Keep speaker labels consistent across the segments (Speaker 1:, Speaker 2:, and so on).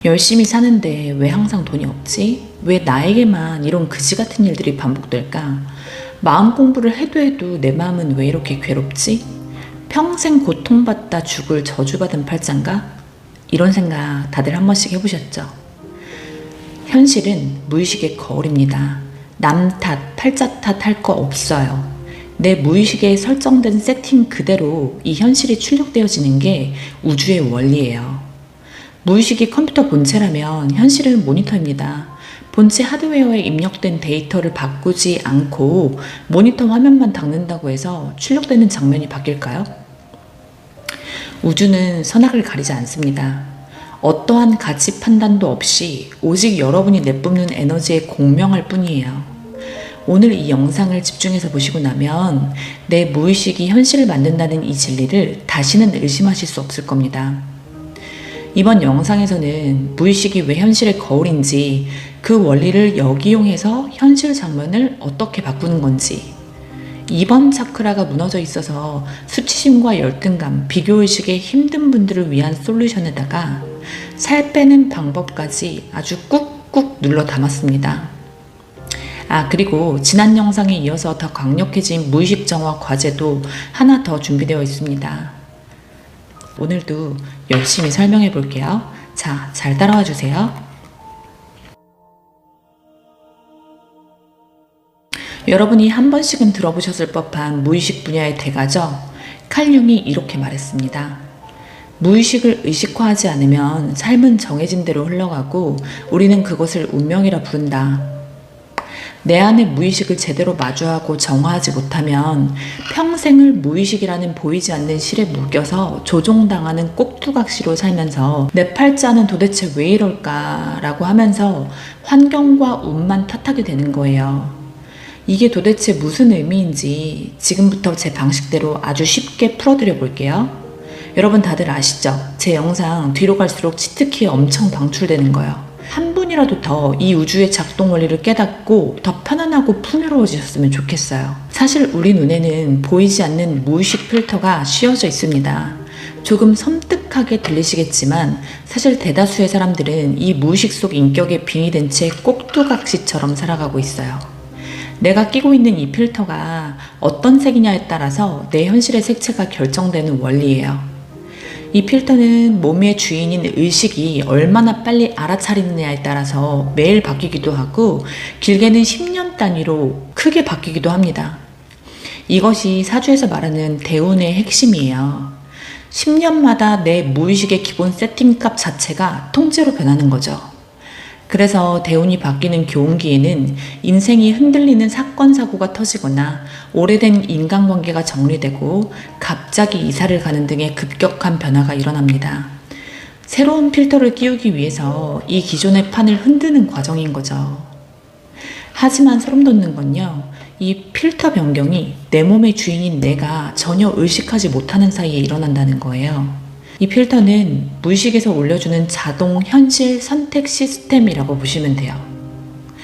Speaker 1: 열심히 사는데 왜 항상 돈이 없지? 왜 나에게만 이런 그지 같은 일들이 반복될까? 마음 공부를 해도 내 마음은 왜 이렇게 괴롭지? 평생 고통받다 죽을 저주받은 팔자인가? 이런 생각 다들 한 번씩 해보셨죠? 현실은 무의식의 거울입니다. 남 탓, 팔자 탓 할 거 없어요. 내 무의식에 설정된 세팅 그대로 이 현실이 출력되어지는 게 우주의 원리예요. 무의식이 컴퓨터 본체라면 현실은 모니터입니다. 본체 하드웨어에 입력된 데이터를 바꾸지 않고 모니터 화면만 닦는다고 해서 출력되는 장면이 바뀔까요? 우주는 선악을 가리지 않습니다. 어떠한 가치 판단도 없이 오직 여러분이 내뿜는 에너지에 공명할 뿐이에요. 오늘 이 영상을 집중해서 보시고 나면 내 무의식이 현실을 만든다는 이 진리를 다시는 의심하실 수 없을 겁니다. 이번 영상에서는 무의식이 왜 현실의 거울인지, 그 원리를 역이용해서 현실 장면을 어떻게 바꾸는 건지, 2번 차크라가 무너져 있어서 수치심과 열등감, 비교의식에 힘든 분들을 위한 솔루션에다가 살 빼는 방법까지 아주 꾹꾹 눌러 담았습니다. 그리고 지난 영상에 이어서 더 강력해진 무의식 정화 과제도 하나 더 준비되어 있습니다. 오늘도 열심히 설명해 볼게요. 자, 잘 따라와 주세요. 여러분이 한 번씩은 들어보셨을 법한 무의식 분야의 대가죠. 칼 융이 이렇게 말했습니다. 무의식을 의식화하지 않으면 삶은 정해진 대로 흘러가고 우리는 그것을 운명이라 부른다. 내 안의 무의식을 제대로 마주하고 정화하지 못하면 평생을 무의식이라는 보이지 않는 실에 묶여서 조종당하는 꼭두각시로 살면서 내 팔자는 도대체 왜 이럴까 라고 하면서 환경과 운만 탓하게 되는 거예요. 이게 도대체 무슨 의미인지 지금부터 제 방식대로 아주 쉽게 풀어드려 볼게요. 여러분 다들 아시죠? 제 영상 뒤로 갈수록 치트키 엄청 방출되는 거예요. 한 분이라도 더 이 우주의 작동 원리를 깨닫고 더 편안하고 풍요로워지셨으면 좋겠어요. 사실 우리 눈에는 보이지 않는 무의식 필터가 씌워져 있습니다. 조금 섬뜩하게 들리시겠지만 사실 대다수의 사람들은 이 무의식 속 인격에 빙의된 채 꼭두각시처럼 살아가고 있어요. 내가 끼고 있는 이 필터가 어떤 색이냐에 따라서 내 현실의 색채가 결정되는 원리예요. 이 필터는 몸의 주인인 의식이 얼마나 빨리 알아차리느냐에 따라서 매일 바뀌기도 하고 길게는 10년 단위로 크게 바뀌기도 합니다. 이것이 사주에서 말하는 대운의 핵심이에요. 10년마다 내 무의식의 기본 세팅값 자체가 통째로 변하는 거죠. 그래서 대운이 바뀌는 교운기에는 인생이 흔들리는 사건 사고가 터지거나 오래된 인간관계가 정리되고 갑자기 이사를 가는 등의 급격한 변화가 일어납니다. 새로운 필터를 끼우기 위해서 이 기존의 판을 흔드는 과정인 거죠. 하지만 소름 돋는 건요, 이 필터 변경이 내 몸의 주인인 내가 전혀 의식하지 못하는 사이에 일어난다는 거예요. 이 필터는 무의식에서 올려주는 자동 현실 선택 시스템이라고 보시면 돼요.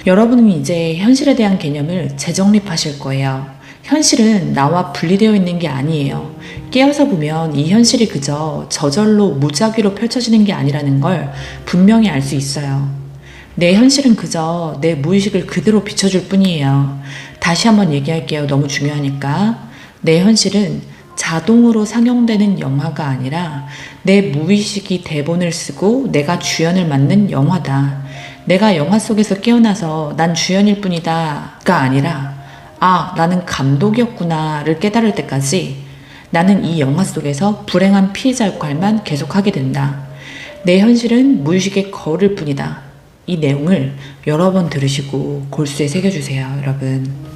Speaker 1: 여러분은 이제 현실에 대한 개념을 재정립하실 거예요. 현실은 나와 분리되어 있는 게 아니에요. 깨어서 보면 이 현실이 그저 저절로 무작위로 펼쳐지는 게 아니라는 걸 분명히 알 수 있어요. 내 현실은 그저 내 무의식을 그대로 비춰줄 뿐이에요. 다시 한번 얘기할게요. 너무 중요하니까. 내 현실은 자동으로 상영되는 영화가 아니라 내 무의식이 대본을 쓰고 내가 주연을 맡는 영화다. 내가 영화 속에서 깨어나서 난 주연일 뿐이다가 아니라 나는 감독이었구나를 깨달을 때까지 나는 이 영화 속에서 불행한 피해자 역할만 계속하게 된다. 내 현실은 무의식의 거울일 뿐이다. 이 내용을 여러 번 들으시고 골수에 새겨주세요, 여러분.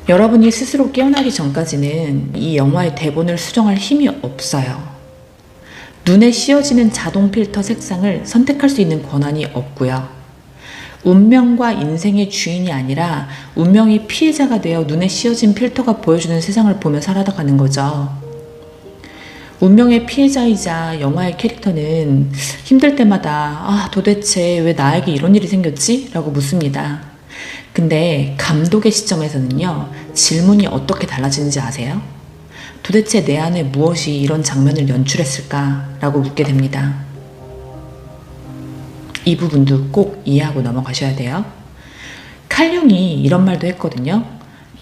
Speaker 1: 여러분이 스스로 깨어나기 전까지는 이 영화의 대본을 수정할 힘이 없어요. 눈에 씌워지는 자동 필터 색상을 선택할 수 있는 권한이 없고요. 운명과 인생의 주인이 아니라 운명이 피해자가 되어 눈에 씌워진 필터가 보여주는 세상을 보며 살아가는 거죠. 운명의 피해자이자 영화의 캐릭터는 힘들 때마다 도대체 왜 나에게 이런 일이 생겼지? 라고 묻습니다. 근데 감독의 시점에서는요, 질문이 어떻게 달라지는지 아세요? 도대체 내 안에 무엇이 이런 장면을 연출했을까? 라고 묻게 됩니다. 이 부분도 꼭 이해하고 넘어가셔야 돼요. 칼융이 이런 말도 했거든요.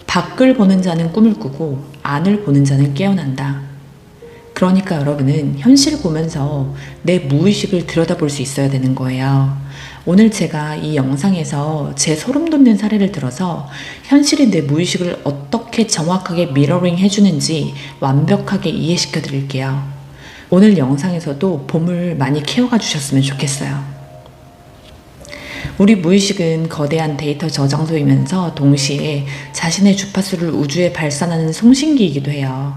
Speaker 1: 밖을 보는 자는 꿈을 꾸고 안을 보는 자는 깨어난다. 그러니까 여러분은 현실을 보면서 내 무의식을 들여다볼 수 있어야 되는 거예요. 오늘 제가 이 영상에서 제 소름 돋는 사례를 들어서 현실이 내 무의식을 어떻게 정확하게 미러링 해주는지 완벽하게 이해시켜 드릴게요. 오늘 영상에서도 봄을 많이 키워가 주셨으면 좋겠어요. 우리 무의식은 거대한 데이터 저장소이면서 동시에 자신의 주파수를 우주에 발산하는 송신기이기도 해요.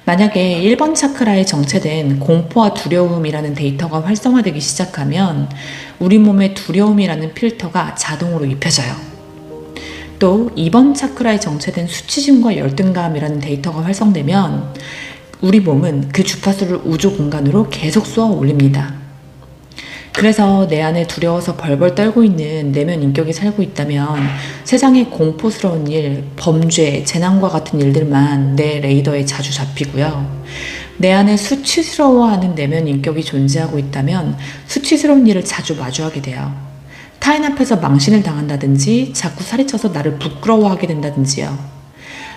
Speaker 1: 만약에 1번 차크라에 정체된 공포와 두려움이라는 데이터가 활성화되기 시작하면 우리 몸에 두려움이라는 필터가 자동으로 입혀져요. 또 2번 차크라에 정체된 수치심과 열등감이라는 데이터가 활성되면 우리 몸은 그 주파수를 우주 공간으로 계속 쏘아 올립니다. 그래서 내 안에 두려워서 벌벌 떨고 있는 내면 인격이 살고 있다면 세상의 공포스러운 일, 범죄, 재난과 같은 일들만 내 레이더에 자주 잡히고요. 내 안에 수치스러워하는 내면 인격이 존재하고 있다면 수치스러운 일을 자주 마주하게 돼요. 타인 앞에서 망신을 당한다든지 자꾸 살이 쪄서 나를 부끄러워하게 된다든지요.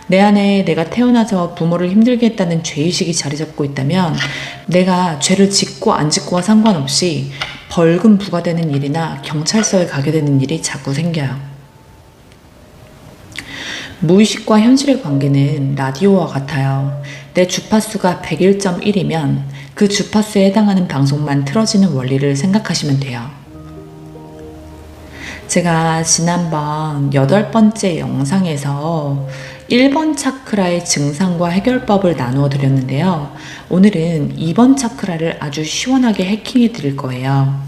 Speaker 1: 내 안에 내가 태어나서 부모를 힘들게 했다는 죄의식이 자리 잡고 있다면 내가 죄를 짓고 안 짓고와 상관없이 벌금 부과되는 일이나 경찰서에 가게 되는 일이 자꾸 생겨요. 무의식과 현실의 관계는 라디오와 같아요. 내 주파수가 101.1이면 그 주파수에 해당하는 방송만 틀어지는 원리를 생각하시면 돼요. 제가 지난번 8번째 영상에서 1번 차크라의 증상과 해결법을 나누어 드렸는데요. 오늘은 2번 차크라를 아주 시원하게 해킹해 드릴 거예요.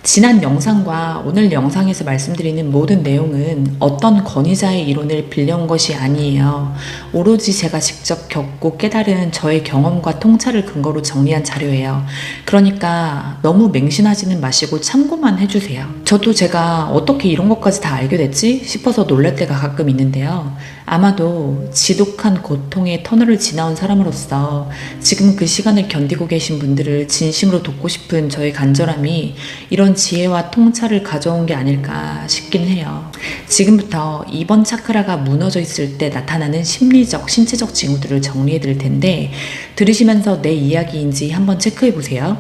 Speaker 1: 지난 영상과 오늘 영상에서 말씀드리는 모든 내용은 어떤 권위자의 이론을 빌려온 것이 아니에요. 오로지 제가 직접 겪고 깨달은 저의 경험과 통찰을 근거로 정리한 자료예요. 그러니까 너무 맹신하지는 마시고 참고만 해주세요. 저도 제가 어떻게 이런 것까지 다 알게 됐지 싶어서 놀랄 때가 가끔 있는데요. 아마도 지독한 고통의 터널을 지나온 사람으로서 지금 그 시간을 견디고 계신 분들을 진심으로 돕고 싶은 저의 간절함이 이런 지혜와 통찰을 가져온 게 아닐까 싶긴 해요. 지금부터 2번 차크라가 무너져 있을 때 나타나는 심리적, 신체적 징후들을 정리해 드릴 텐데 들으시면서 내 이야기인지 한번 체크해 보세요.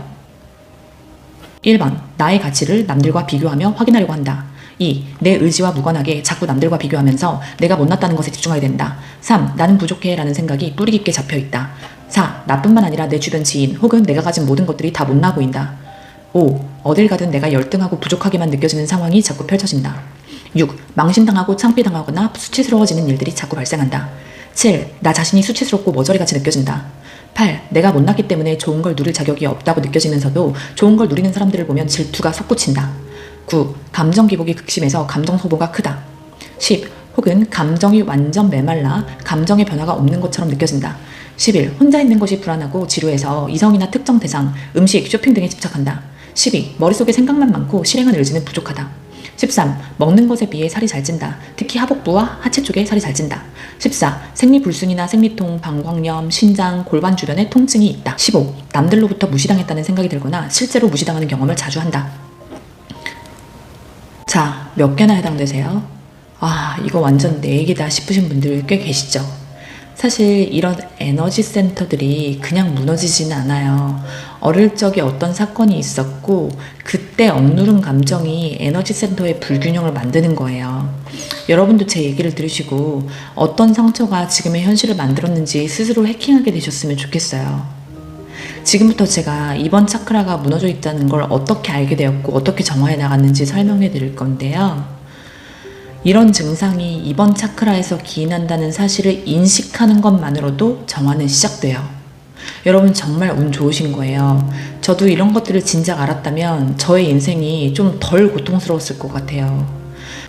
Speaker 1: 1번, 나의 가치를 남들과 비교하며 확인하려고 한다. 2. 내 의지와 무관하게 자꾸 남들과 비교하면서 내가 못났다는 것에 집중하게 된다. 3. 나는 부족해 라는 생각이 뿌리 깊게 잡혀있다. 4. 나뿐만 아니라 내 주변 지인 혹은 내가 가진 모든 것들이 다 못나 보인다. 5. 어딜 가든 내가 열등하고 부족하게만 느껴지는 상황이 자꾸 펼쳐진다. 6. 망신당하고 창피당하거나 수치스러워지는 일들이 자꾸 발생한다. 7. 나 자신이 수치스럽고 모자리같이 느껴진다. 8. 내가 못났기 때문에 좋은 걸 누릴 자격이 없다고 느껴지면서도 좋은 걸 누리는 사람들을 보면 질투가 솟구친다. 9. 감정 기복이 극심해서 감정 소모가 크다. 10. 혹은 감정이 완전 메말라 감정의 변화가 없는 것처럼 느껴진다. 11. 혼자 있는 것이 불안하고 지루해서 이성이나 특정 대상, 음식, 쇼핑 등에 집착한다. 12. 머릿속에 생각만 많고 실행한 의지는 부족하다. 13. 먹는 것에 비해 살이 잘 찐다. 특히 하복부와 하체 쪽에 살이 잘 찐다. 14. 생리불순이나 생리통, 방광염, 신장, 골반 주변에 통증이 있다. 15. 남들로부터 무시당했다는 생각이 들거나 실제로 무시당하는 경험을 자주 한다. 자, 몇 개나 해당되세요? 아, 이거 완전 내 얘기다 싶으신 분들 꽤 계시죠? 사실 이런 에너지 센터들이 그냥 무너지지는 않아요. 어릴 적에 어떤 사건이 있었고 그때 억누른 감정이 에너지 센터의 불균형을 만드는 거예요. 여러분도 제 얘기를 들으시고 어떤 상처가 지금의 현실을 만들었는지 스스로 해킹하게 되셨으면 좋겠어요. 지금부터 제가 2번 차크라가 무너져 있다는 걸 어떻게 알게 되었고 어떻게 정화해 나갔는지 설명해 드릴 건데요. 이런 증상이 2번 차크라에서 기인한다는 사실을 인식하는 것만으로도 정화는 시작돼요. 여러분 정말 운 좋으신 거예요. 저도 이런 것들을 진작 알았다면 저의 인생이 좀 덜 고통스러웠을 것 같아요.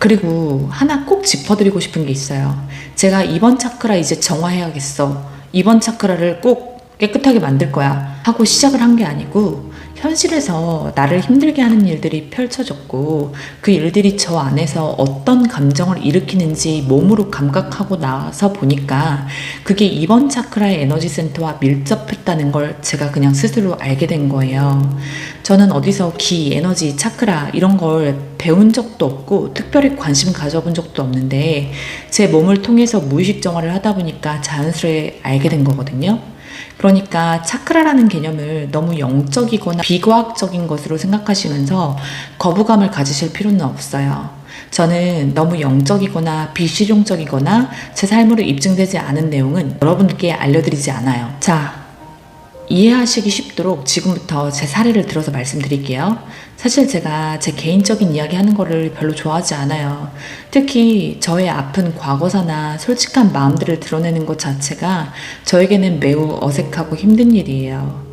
Speaker 1: 그리고 하나 꼭 짚어드리고 싶은 게 있어요. 제가 2번 차크라 이제 정화해야겠어. 2번 차크라를 꼭 깨끗하게 만들 거야 하고 시작을 한 게 아니고 현실에서 나를 힘들게 하는 일들이 펼쳐졌고 그 일들이 저 안에서 어떤 감정을 일으키는지 몸으로 감각하고 나서 보니까 그게 이번 차크라의 에너지 센터와 밀접했다는 걸 제가 그냥 스스로 알게 된 거예요. 저는 어디서 기, 에너지, 차크라 이런 걸 배운 적도 없고 특별히 관심 가져본 적도 없는데 제 몸을 통해서 무의식 정화를 하다 보니까 자연스레 알게 된 거거든요. 그러니까 차크라라는 개념을 너무 영적이거나 비과학적인 것으로 생각하시면서 거부감을 가지실 필요는 없어요. 저는 너무 영적이거나 비실용적이거나 제 삶으로 입증되지 않은 내용은 여러분께 알려드리지 않아요. 자, 이해하시기 쉽도록 지금부터 제 사례를 들어서 말씀드릴게요. 사실 제가 제 개인적인 이야기 하는 거를 별로 좋아하지 않아요. 특히 저의 아픈 과거사나 솔직한 마음들을 드러내는 것 자체가 저에게는 매우 어색하고 힘든 일이에요.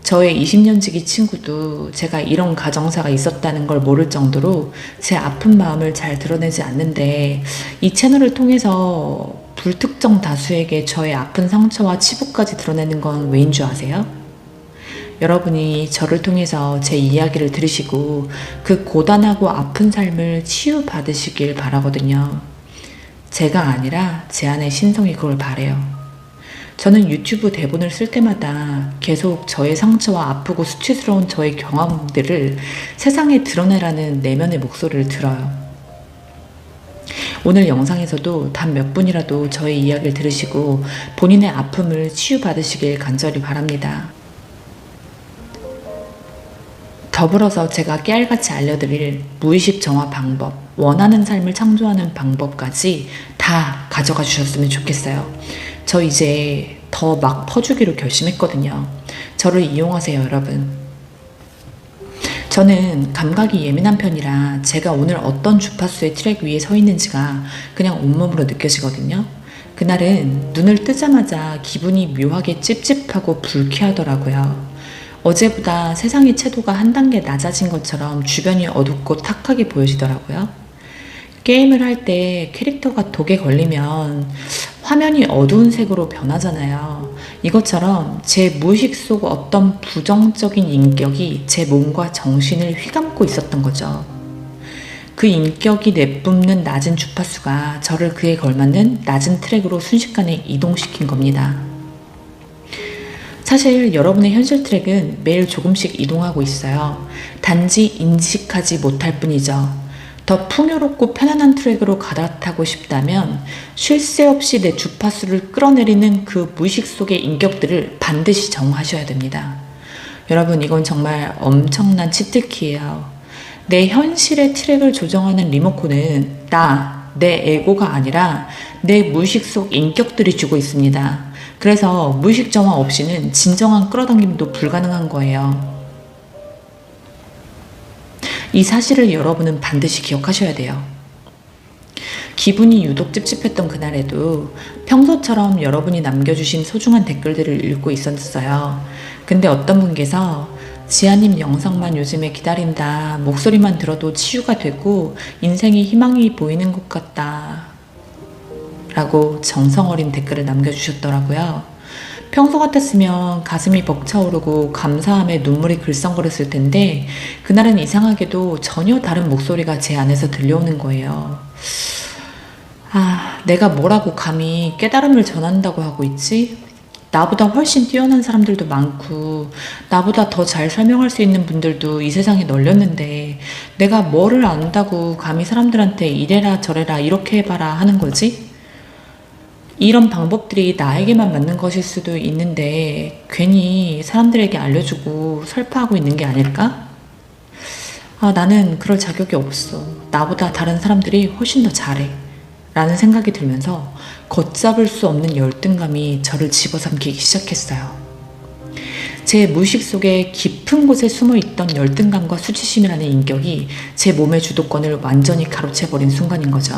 Speaker 1: 저의 20년 지기 친구도 제가 이런 가정사가 있었다는 걸 모를 정도로 제 아픈 마음을 잘 드러내지 않는데 이 채널을 통해서 불특정 다수에게 저의 아픈 상처와 치부까지 드러내는 건 왜인 줄 아세요? 여러분이 저를 통해서 제 이야기를 들으시고 그 고단하고 아픈 삶을 치유받으시길 바라거든요. 제가 아니라 제 안의 신성이 그걸 바래요. 저는 유튜브 대본을 쓸 때마다 계속 저의 상처와 아프고 수치스러운 저의 경험들을 세상에 드러내라는 내면의 목소리를 들어요. 오늘 영상에서도 단 몇 분이라도 저의 이야기를 들으시고 본인의 아픔을 치유받으시길 간절히 바랍니다. 더불어서 제가 깨알같이 알려드릴 무의식 정화 방법, 원하는 삶을 창조하는 방법까지 다 가져가 주셨으면 좋겠어요. 저 이제 더 막 퍼주기로 결심했거든요. 저를 이용하세요, 여러분. 저는 감각이 예민한 편이라 제가 오늘 어떤 주파수의 트랙 위에 서 있는지가 그냥 온몸으로 느껴지거든요. 그날은 눈을 뜨자마자 기분이 묘하게 찝찝하고 불쾌하더라고요. 어제보다 세상의 채도가 한 단계 낮아진 것처럼 주변이 어둡고 탁하게 보여지더라고요. 게임을 할 때 캐릭터가 독에 걸리면 화면이 어두운 색으로 변하잖아요. 이것처럼 제 무의식 속 어떤 부정적인 인격이 제 몸과 정신을 휘감고 있었던 거죠. 그 인격이 내뿜는 낮은 주파수가 저를 그에 걸맞는 낮은 트랙으로 순식간에 이동시킨 겁니다. 사실 여러분의 현실 트랙은 매일 조금씩 이동하고 있어요. 단지 인식하지 못할 뿐이죠. 더 풍요롭고 편안한 트랙으로 갈아타고 싶다면 쉴 새 없이 내 주파수를 끌어내리는 그 무의식 속의 인격들을 반드시 정화하셔야 됩니다. 여러분, 이건 정말 엄청난 치트키예요. 내 현실의 트랙을 조정하는 리모컨은 내 에고가 아니라 내 무의식 속 인격들이 주고 있습니다. 그래서 무의식 정화 없이는 진정한 끌어당김도 불가능한 거예요. 이 사실을 여러분은 반드시 기억하셔야 돼요. 기분이 유독 찝찝했던 그날에도 평소처럼 여러분이 남겨주신 소중한 댓글들을 읽고 있었어요. 근데 어떤 분께서 지아님 영상만 요즘에 기다린다. 목소리만 들어도 치유가 되고 인생이 희망이 보이는 것 같다. 라고 정성 어린 댓글을 남겨주셨더라고요. 평소 같았으면 가슴이 벅차오르고 감사함에 눈물이 글썽거렸을 텐데 그날은 이상하게도 전혀 다른 목소리가 제 안에서 들려오는 거예요. 내가 뭐라고 감히 깨달음을 전한다고 하고 있지? 나보다 훨씬 뛰어난 사람들도 많고 나보다 더 잘 설명할 수 있는 분들도 이 세상에 널렸는데 내가 뭐를 안다고 감히 사람들한테 이래라 저래라 이렇게 해봐라 하는 거지? 이런 방법들이 나에게만 맞는 것일 수도 있는데 괜히 사람들에게 알려주고 설파하고 있는 게 아닐까? 나는 그럴 자격이 없어. 나보다 다른 사람들이 훨씬 더 잘해. 라는 생각이 들면서 걷잡을 수 없는 열등감이 저를 집어삼키기 시작했어요. 제 무의식 속에 깊은 곳에 숨어있던 열등감과 수치심이라는 인격이 제 몸의 주도권을 완전히 가로채버린 순간인 거죠.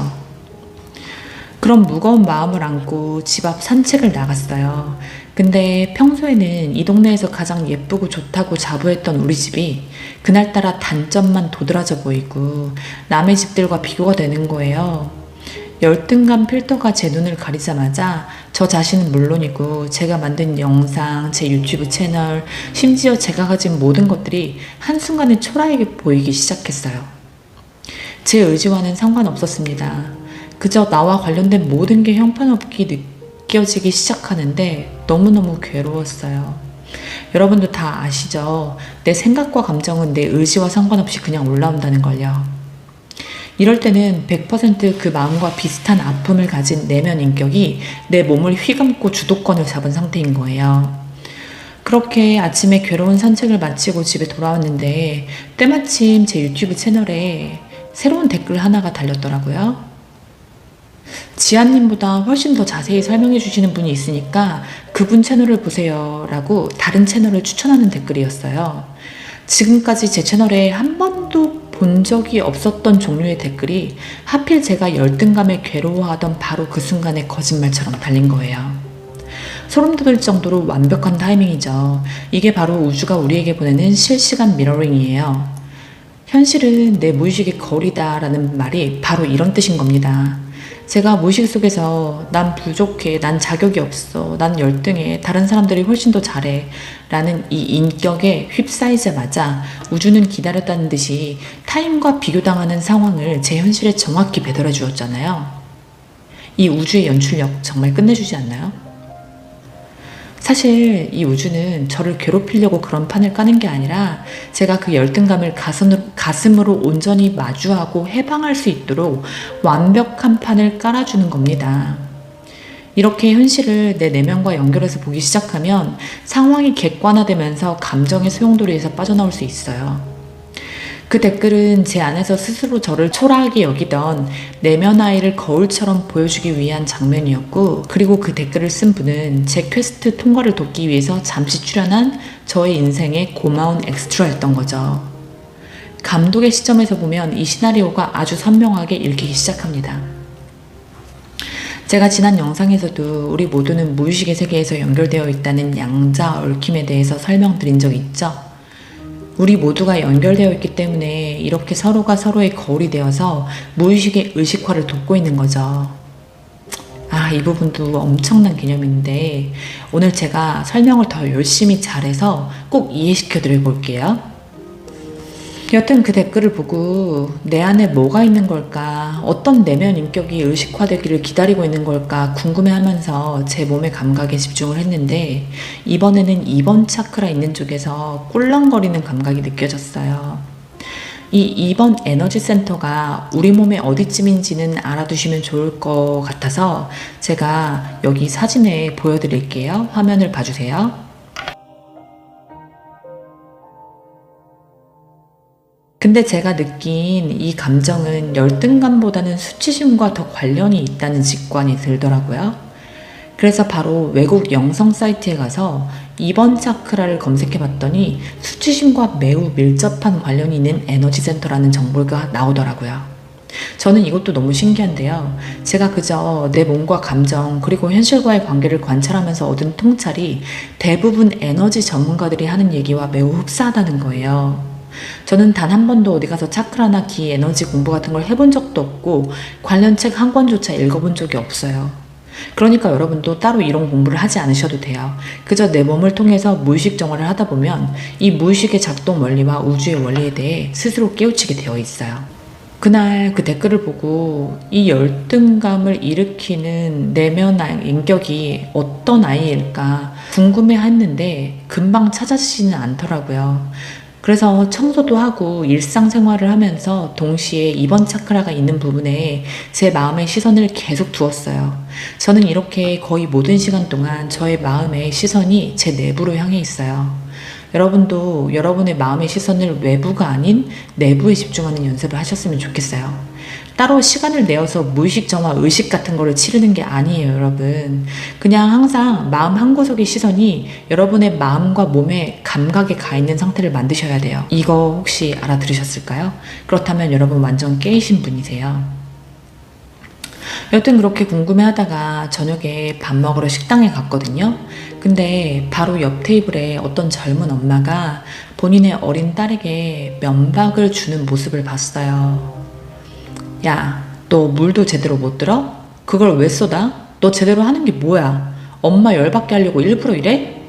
Speaker 1: 그런 무거운 마음을 안고 집 앞 산책을 나갔어요. 근데 평소에는 이 동네에서 가장 예쁘고 좋다고 자부했던 우리 집이 그날따라 단점만 도드라져 보이고 남의 집들과 비교가 되는 거예요. 열등감 필터가 제 눈을 가리자마자 저 자신은 물론이고 제가 만든 영상, 제 유튜브 채널, 심지어 제가 가진 모든 것들이 한순간에 초라하게 보이기 시작했어요. 제 의지와는 상관없었습니다. 그저 나와 관련된 모든 게 형편없게 느껴지기 시작하는데 너무너무 괴로웠어요. 여러분도 다 아시죠? 내 생각과 감정은 내 의지와 상관없이 그냥 올라온다는 걸요. 이럴 때는 100% 그 마음과 비슷한 아픔을 가진 내면 인격이 내 몸을 휘감고 주도권을 잡은 상태인 거예요. 그렇게 아침에 괴로운 산책을 마치고 집에 돌아왔는데 때마침 제 유튜브 채널에 새로운 댓글 하나가 달렸더라고요. 지아님보다 훨씬 더 자세히 설명해 주시는 분이 있으니까 그분 채널을 보세요 라고 다른 채널을 추천하는 댓글이었어요. 지금까지 제 채널에 한 번도 본 적이 없었던 종류의 댓글이 하필 제가 열등감에 괴로워하던 바로 그 순간에 거짓말처럼 달린 거예요. 소름 돋을 정도로 완벽한 타이밍이죠. 이게 바로 우주가 우리에게 보내는 실시간 미러링이에요. 현실은 내 무의식의 거울이다 라는 말이 바로 이런 뜻인 겁니다. 제가 무의식 속에서 난 부족해, 난 자격이 없어, 난 열등해, 다른 사람들이 훨씬 더 잘해 라는 이 인격에 휩싸이자마자 우주는 기다렸다는 듯이 타인과 비교당하는 상황을 제 현실에 정확히 배달해 주었잖아요. 이 우주의 연출력 정말 끝내주지 않나요? 사실 이 우주는 저를 괴롭히려고 그런 판을 까는 게 아니라 제가 그 열등감을 가슴으로 온전히 마주하고 해방할 수 있도록 완벽한 판을 깔아주는 겁니다. 이렇게 현실을 내 내면과 연결해서 보기 시작하면 상황이 객관화되면서 감정의 소용돌이에서 빠져나올 수 있어요. 그 댓글은 제 안에서 스스로 저를 초라하게 여기던 내면 아이를 거울처럼 보여주기 위한 장면이었고, 그리고 그 댓글을 쓴 분은 제 퀘스트 통과를 돕기 위해서 잠시 출연한 저의 인생의 고마운 엑스트라였던 거죠. 감독의 시점에서 보면 이 시나리오가 아주 선명하게 읽히기 시작합니다. 제가 지난 영상에서도 우리 모두는 무의식의 세계에서 연결되어 있다는 양자 얽힘에 대해서 설명드린 적이 있죠. 우리 모두가 연결되어 있기 때문에 이렇게 서로가 서로의 거울이 되어서 무의식의 의식화를 돕고 있는 거죠. 이 부분도 엄청난 개념인데 오늘 제가 설명을 더 열심히 잘해서 꼭 이해시켜 드려 볼게요. 여튼 그 댓글을 보고 내 안에 뭐가 있는 걸까, 어떤 내면 인격이 의식화되기를 기다리고 있는 걸까 궁금해하면서 제 몸의 감각에 집중을 했는데 이번에는 2번 차크라 있는 쪽에서 꿀렁거리는 감각이 느껴졌어요. 이 2번 에너지 센터가 우리 몸의 어디쯤인지는 알아두시면 좋을 것 같아서 제가 여기 사진에 보여드릴게요. 화면을 봐주세요. 근데 제가 느낀 이 감정은 열등감보다는 수치심과 더 관련이 있다는 직관이 들더라고요. 그래서 바로 외국 영성 사이트에 가서 2번 차크라를 검색해 봤더니 수치심과 매우 밀접한 관련이 있는 에너지 센터라는 정보가 나오더라고요. 저는 이것도 너무 신기한데요. 제가 그저 내 몸과 감정 그리고 현실과의 관계를 관찰하면서 얻은 통찰이 대부분 에너지 전문가들이 하는 얘기와 매우 흡사하다는 거예요. 저는 단 한 번도 어디 가서 차크라나 기 에너지 공부 같은 걸 해본 적도 없고 관련 책 한 권조차 읽어본 적이 없어요. 그러니까 여러분도 따로 이런 공부를 하지 않으셔도 돼요. 그저 내 몸을 통해서 무의식 정화를 하다 보면 이 무의식의 작동 원리와 우주의 원리에 대해 스스로 깨우치게 되어 있어요. 그날 그 댓글을 보고 이 열등감을 일으키는 내면 인격이 어떤 아이일까 궁금해했는데 금방 찾아지지는 않더라고요. 그래서 청소도 하고 일상생활을 하면서 동시에 2번 차크라가 있는 부분에 제 마음의 시선을 계속 두었어요. 저는 이렇게 거의 모든 시간 동안 저의 마음의 시선이 제 내부로 향해 있어요. 여러분도 여러분의 마음의 시선을 외부가 아닌 내부에 집중하는 연습을 하셨으면 좋겠어요. 따로 시간을 내어서 무의식 정화, 의식 같은 거를 치르는 게 아니에요, 여러분. 그냥 항상 마음 한구석의 시선이 여러분의 마음과 몸의 감각에 가 있는 상태를 만드셔야 돼요. 이거 혹시 알아들으셨을까요? 그렇다면 여러분 완전 깨이신 분이세요. 여튼 그렇게 궁금해하다가 저녁에 밥 먹으러 식당에 갔거든요. 근데 바로 옆 테이블에 어떤 젊은 엄마가 본인의 어린 딸에게 면박을 주는 모습을 봤어요. 야, 너 물도 제대로 못 들어? 그걸 왜 쏟아? 너 제대로 하는 게 뭐야? 엄마 열받게 하려고 일부러 이래?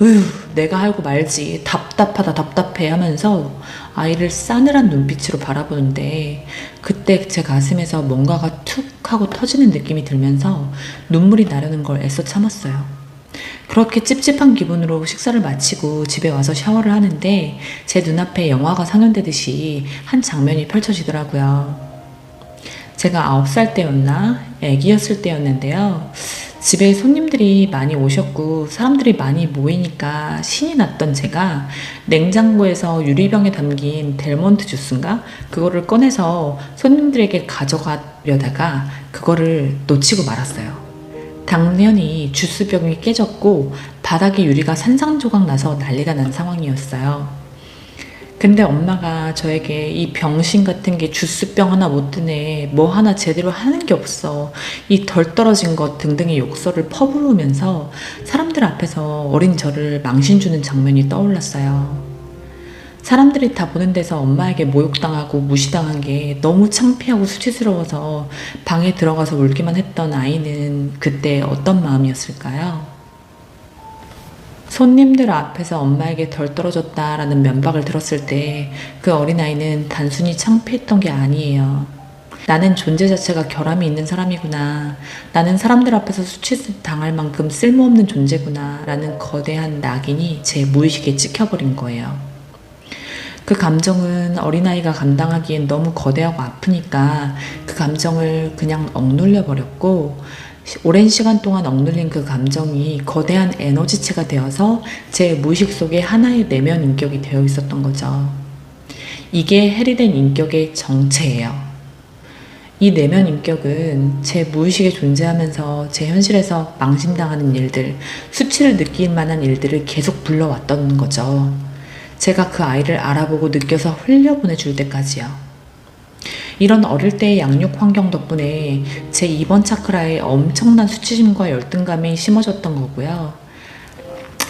Speaker 1: 으휴, 내가 하고 말지. 답답하다 답답해 하면서 아이를 싸늘한 눈빛으로 바라보는데 그때 제 가슴에서 뭔가가 툭 하고 터지는 느낌이 들면서 눈물이 나려는 걸 애써 참았어요. 그렇게 찝찝한 기분으로 식사를 마치고 집에 와서 샤워를 하는데 제 눈앞에 영화가 상영되듯이 한 장면이 펼쳐지더라고요. 제가 9살 때였나? 애기였을 때였는데요. 집에 손님들이 많이 오셨고 사람들이 많이 모이니까 신이 났던 제가 냉장고에서 유리병에 담긴 델몬트 주스인가? 그거를 꺼내서 손님들에게 가져가려다가 그거를 놓치고 말았어요. 당연히 주스병이 깨졌고 바닥에 유리가 산산조각 나서 난리가 난 상황이었어요. 근데 엄마가 저에게 이 병신 같은 게 주스병 하나 못 드네, 뭐 하나 제대로 하는 게 없어, 이 덜 떨어진 것 등등의 욕설을 퍼부으면서 사람들 앞에서 어린 저를 망신 주는 장면이 떠올랐어요. 사람들이 다 보는 데서 엄마에게 모욕당하고 무시당한 게 너무 창피하고 수치스러워서 방에 들어가서 울기만 했던 아이는 그때 어떤 마음이었을까요? 손님들 앞에서 엄마에게 덜 떨어졌다라는 면박을 들었을 때 그 어린아이는 단순히 창피했던 게 아니에요. 나는 존재 자체가 결함이 있는 사람이구나. 나는 사람들 앞에서 수치당할 만큼 쓸모없는 존재구나. 라는 거대한 낙인이 제 무의식에 찍혀버린 거예요. 그 감정은 어린아이가 감당하기엔 너무 거대하고 아프니까 그 감정을 그냥 억눌려 버렸고 오랜 시간 동안 억눌린 그 감정이 거대한 에너지체가 되어서 제 무의식 속에 하나의 내면 인격이 되어 있었던 거죠. 이게 해리된 인격의 정체예요. 이 내면 인격은 제 무의식에 존재하면서 제 현실에서 망신당하는 일들, 수치를 느낄 만한 일들을 계속 불러왔던 거죠. 제가 그 아이를 알아보고 느껴서 흘려보내줄 때까지요. 이런 어릴 때의 양육 환경 덕분에 제 2번 차크라에 엄청난 수치심과 열등감이 심어졌던 거고요.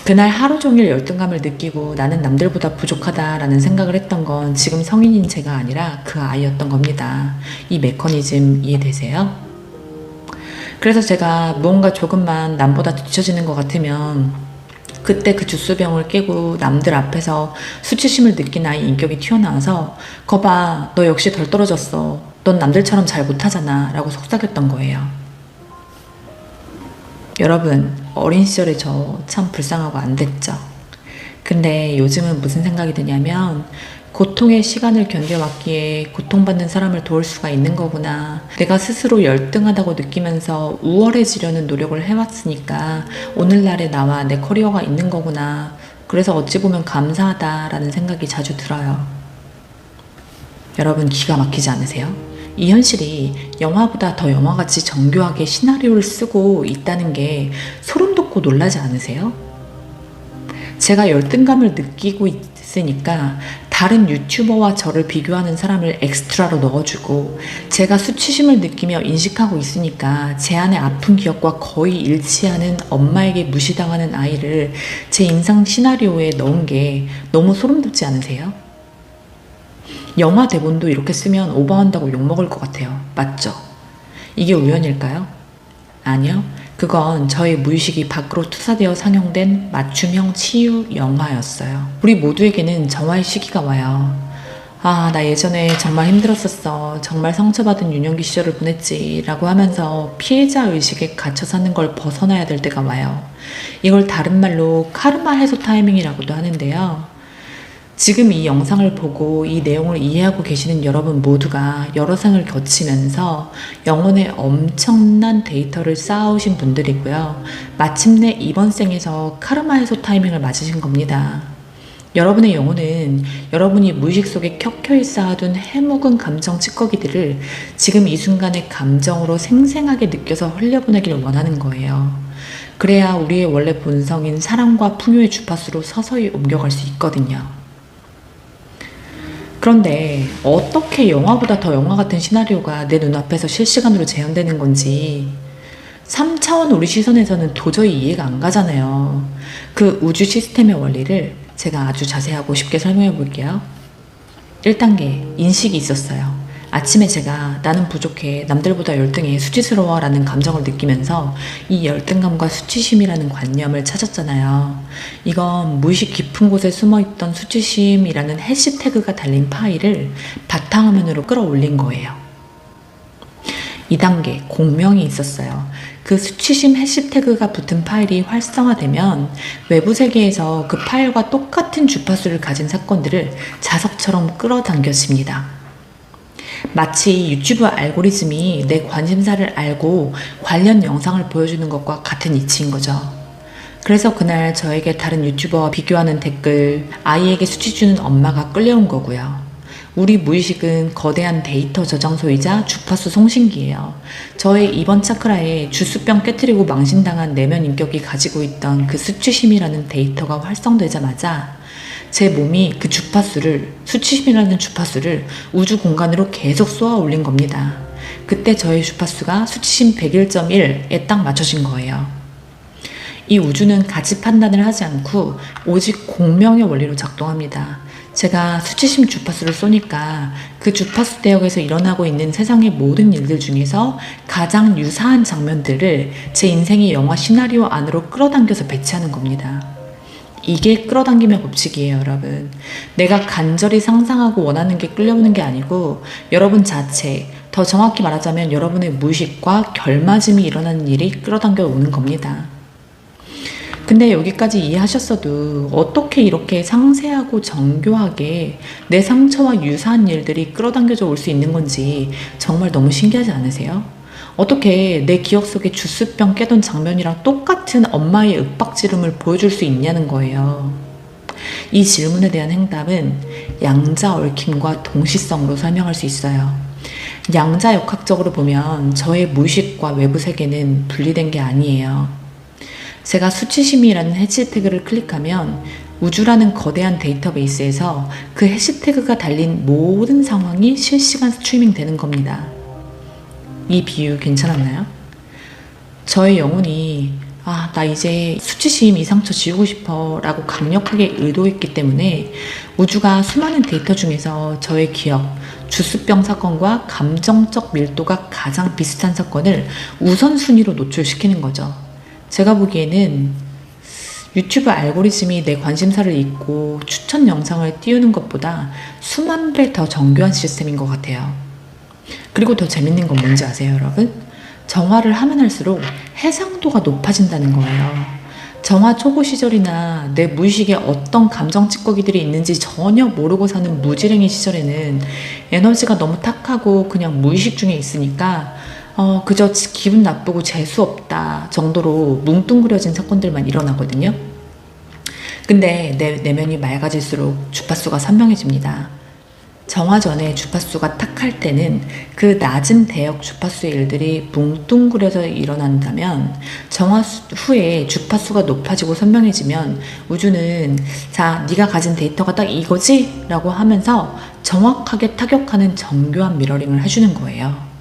Speaker 1: 그날 하루 종일 열등감을 느끼고 나는 남들보다 부족하다라는 생각을 했던 건 지금 성인인 제가 아니라 그 아이였던 겁니다. 이 메커니즘 이해되세요? 그래서 제가 무언가 조금만 남보다 뒤처지는 것 같으면 그때 그 주스병을 깨고 남들 앞에서 수치심을 느낀 아이 인격이 튀어나와서 거봐, 너 역시 덜 떨어졌어. 넌 남들처럼 잘 못하잖아. 라고 속삭였던 거예요. 여러분, 어린 시절에 저 참 불쌍하고 안 됐죠. 근데 요즘은 무슨 생각이 드냐면 고통의 시간을 견뎌왔기에 고통받는 사람을 도울 수가 있는 거구나. 내가 스스로 열등하다고 느끼면서 우월해지려는 노력을 해왔으니까 오늘날의 나와 내 커리어가 있는 거구나. 그래서 어찌 보면 감사하다라는 생각이 자주 들어요. 여러분 기가 막히지 않으세요? 이 현실이 영화보다 더 영화같이 정교하게 시나리오를 쓰고 있다는 게 소름 돋고 놀라지 않으세요? 제가 열등감을 느끼고 있으니까 다른 유튜버와 저를 비교하는 사람을 엑스트라로 넣어주고 제가 수치심을 느끼며 인식하고 있으니까 제 안의 아픈 기억과 거의 일치하는 엄마에게 무시당하는 아이를 제 인상 시나리오에 넣은 게 너무 소름 돋지 않으세요? 영화 대본도 이렇게 쓰면 오버한다고 욕먹을 것 같아요. 맞죠? 이게 우연일까요? 아니요. 그건 저의 무의식이 밖으로 투사되어 상영된 맞춤형 치유 영화였어요. 우리 모두에게는 정화의 시기가 와요. 아, 나 예전에 정말 힘들었었어. 정말 상처받은 유년기 시절을 보냈지. 라고 하면서 피해자 의식에 갇혀 사는 걸 벗어나야 될 때가 와요. 이걸 다른 말로 카르마 해소 타이밍이라고도 하는데요. 지금 이 영상을 보고 이 내용을 이해하고 계시는 여러분 모두가 여러 생을 거치면서 영혼의 엄청난 데이터를 쌓아오신 분들이고요. 마침내 이번 생에서 카르마 해소 타이밍을 맞으신 겁니다. 여러분의 영혼은 여러분이 무의식 속에 켜켜이 쌓아둔 해묵은 감정 찌꺼기들을 지금 이 순간의 감정으로 생생하게 느껴서 흘려보내기를 원하는 거예요. 그래야 우리의 원래 본성인 사랑과 풍요의 주파수로 서서히 옮겨갈 수 있거든요. 그런데 어떻게 영화보다 더 영화 같은 시나리오가 내 눈앞에서 실시간으로 재현되는 건지 3차원 우리 시선에서는 도저히 이해가 안 가잖아요. 그 우주 시스템의 원리를 제가 아주 자세하고 쉽게 설명해 볼게요. 1단계 인식이 있었어요. 아침에 제가 나는 부족해, 남들보다 열등해, 수치스러워 라는 감정을 느끼면서 이 열등감과 수치심이라는 관념을 찾았잖아요. 이건 무의식 깊은 곳에 숨어있던 수치심이라는 해시태그가 달린 파일을 바탕화면으로 끌어올린 거예요. 2단계 공명이 있었어요. 그 수치심 해시태그가 붙은 파일이 활성화되면 외부 세계에서 그 파일과 똑같은 주파수를 가진 사건들을 자석처럼 끌어당겨집니다. 마치 유튜브 알고리즘이 내 관심사를 알고 관련 영상을 보여주는 것과 같은 이치인 거죠. 그래서 그날 저에게 다른 유튜버와 비교하는 댓글, 아이에게 수치 주는 엄마가 끌려온 거고요. 우리 무의식은 거대한 데이터 저장소이자 주파수 송신기예요. 저의 이번 차크라에 주스병 깨트리고 망신당한 내면 인격이 가지고 있던 그 수치심이라는 데이터가 활성되자마자 제 몸이 그 주파수를, 수치심이라는 주파수를 우주 공간으로 계속 쏘아 올린 겁니다. 그때 저의 주파수가 수치심 101.1에 딱 맞춰진 거예요. 이 우주는 가치 판단을 하지 않고 오직 공명의 원리로 작동합니다. 제가 수치심 주파수를 쏘니까 그 주파수 대역에서 일어나고 있는 세상의 모든 일들 중에서 가장 유사한 장면들을 제 인생의 영화 시나리오 안으로 끌어당겨서 배치하는 겁니다. 이게 끌어당김의 법칙이에요, 여러분. 내가 간절히 상상하고 원하는 게 끌려오는 게 아니고 여러분 자체, 더 정확히 말하자면 여러분의 무의식과 결맞음이 일어나는 일이 끌어당겨 오는 겁니다. 근데 여기까지 이해하셨어도 어떻게 이렇게 상세하고 정교하게 내 상처와 유사한 일들이 끌어당겨져 올 수 있는 건지 정말 너무 신기하지 않으세요? 어떻게 내 기억 속에 주스병 깨던 장면이랑 똑같은 엄마의 윽박지름을 보여줄 수 있냐는 거예요. 이 질문에 대한 행답은 양자 얽힘과 동시성으로 설명할 수 있어요. 양자 역학적으로 보면 저의 무의식과 외부 세계는 분리된 게 아니에요. 제가 수치심이라는 해시태그를 클릭하면 우주라는 거대한 데이터베이스에서 그 해시태그가 달린 모든 상황이 실시간 스트리밍 되는 겁니다. 이 비유 괜찮았나요? 저의 영혼이 나 이제 수치심 이 상처 지우고 싶어 라고 강력하게 의도했기 때문에 우주가 수많은 데이터 중에서 저의 기억, 주스병 사건과 감정적 밀도가 가장 비슷한 사건을 우선순위로 노출시키는 거죠. 제가 보기에는 유튜브 알고리즘이 내 관심사를 잊고 추천 영상을 띄우는 것보다 수만 배 더 정교한 시스템인 것 같아요. 그리고 더 재밌는 건 뭔지 아세요, 여러분? 정화를 하면 할수록 해상도가 높아진다는 거예요. 정화 초보 시절이나 내 무의식에 어떤 감정 찌꺼기들이 있는지 전혀 모르고 사는 무지랭이 시절에는 에너지가 너무 탁하고 그냥 무의식 중에 있으니까 그저 기분 나쁘고 재수없다 정도로 뭉뚱그려진 사건들만 일어나거든요. 근데 내 내면이 맑아질수록 주파수가 선명해집니다. 정화 전에 주파수가 탁할 때는 그 낮은 대역 주파수의 일들이 뭉뚱그려져 일어난다면 정화 후에 주파수가 높아지고 선명해지면 우주는 자, 네가 가진 데이터가 딱 이거지? 라고 하면서 정확하게 타격하는 정교한 미러링을 해주는 거예요.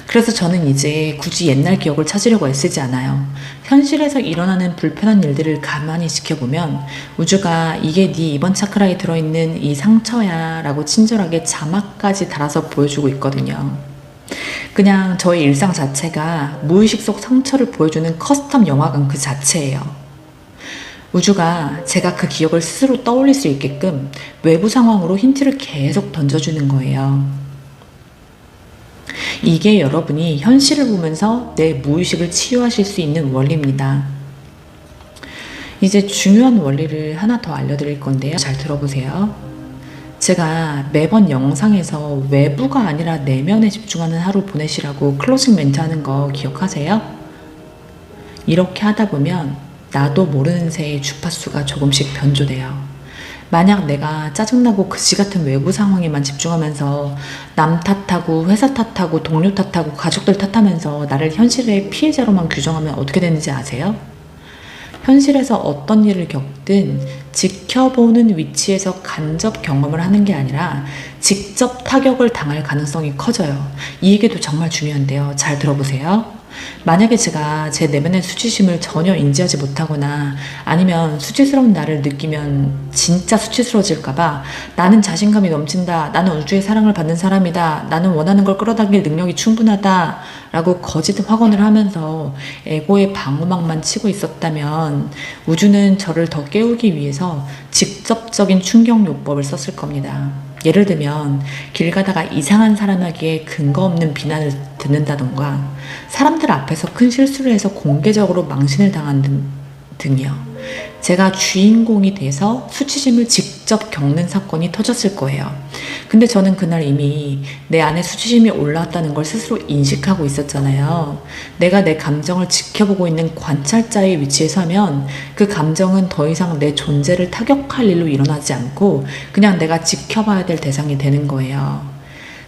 Speaker 1: 그래서 저는 이제 굳이 옛날 기억을 찾으려고 애쓰지 않아요. 현실에서 일어나는 불편한 일들을 가만히 지켜보면 우주가 이게 네 이번 차크라에 들어있는 이 상처야 라고 친절하게 자막까지 달아서 보여주고 있거든요. 그냥 저의 일상 자체가 무의식 속 상처를 보여주는 커스텀 영화관 그 자체예요. 우주가 제가 그 기억을 스스로 떠올릴 수 있게끔 외부 상황으로 힌트를 계속 던져주는 거예요. 이게 여러분이 현실을 보면서 내 무의식을 치유하실 수 있는 원리입니다. 이제 중요한 원리를 하나 더 알려드릴 건데요. 잘 들어보세요. 제가 매번 영상에서 외부가 아니라 내면에 집중하는 하루 보내시라고 클로징 멘트 하는 거 기억하세요? 이렇게 하다 보면 나도 모르는 새에 주파수가 조금씩 변조돼요. 만약 내가 짜증나고 그지같은 외부 상황에만 집중하면서 남 탓하고 회사 탓하고 동료 탓하고 가족들 탓하면서 나를 현실의 피해자로만 규정하면 어떻게 되는지 아세요? 현실에서 어떤 일을 겪든 지켜보는 위치에서 간접 경험을 하는 게 아니라 직접 타격을 당할 가능성이 커져요. 이 얘기도 정말 중요한데요. 잘 들어보세요. 만약에 제가 제 내면의 수치심을 전혀 인지하지 못하거나 아니면 수치스러운 나를 느끼면 진짜 수치스러워질까봐 나는 자신감이 넘친다, 나는 우주의 사랑을 받는 사람이다, 나는 원하는 걸 끌어당길 능력이 충분하다 라고 거짓 확언을 하면서 에고의 방어막만 치고 있었다면 우주는 저를 더 깨우기 위해서 직접적인 충격요법을 썼을 겁니다. 예를 들면 길 가다가 이상한 사람에게 근거 없는 비난을 듣는다던가 사람들 앞에서 큰 실수를 해서 공개적으로 망신을 당한 등이요. 제가 주인공이 돼서 수치심을 직접 겪는 사건이 터졌을 거예요. 근데 저는 그날 이미 내 안에 수치심이 올라왔다는 걸 스스로 인식하고 있었잖아요. 내가 내 감정을 지켜보고 있는 관찰자의 위치에 서면 그 감정은 더 이상 내 존재를 타격할 일로 일어나지 않고 그냥 내가 지켜봐야 될 대상이 되는 거예요.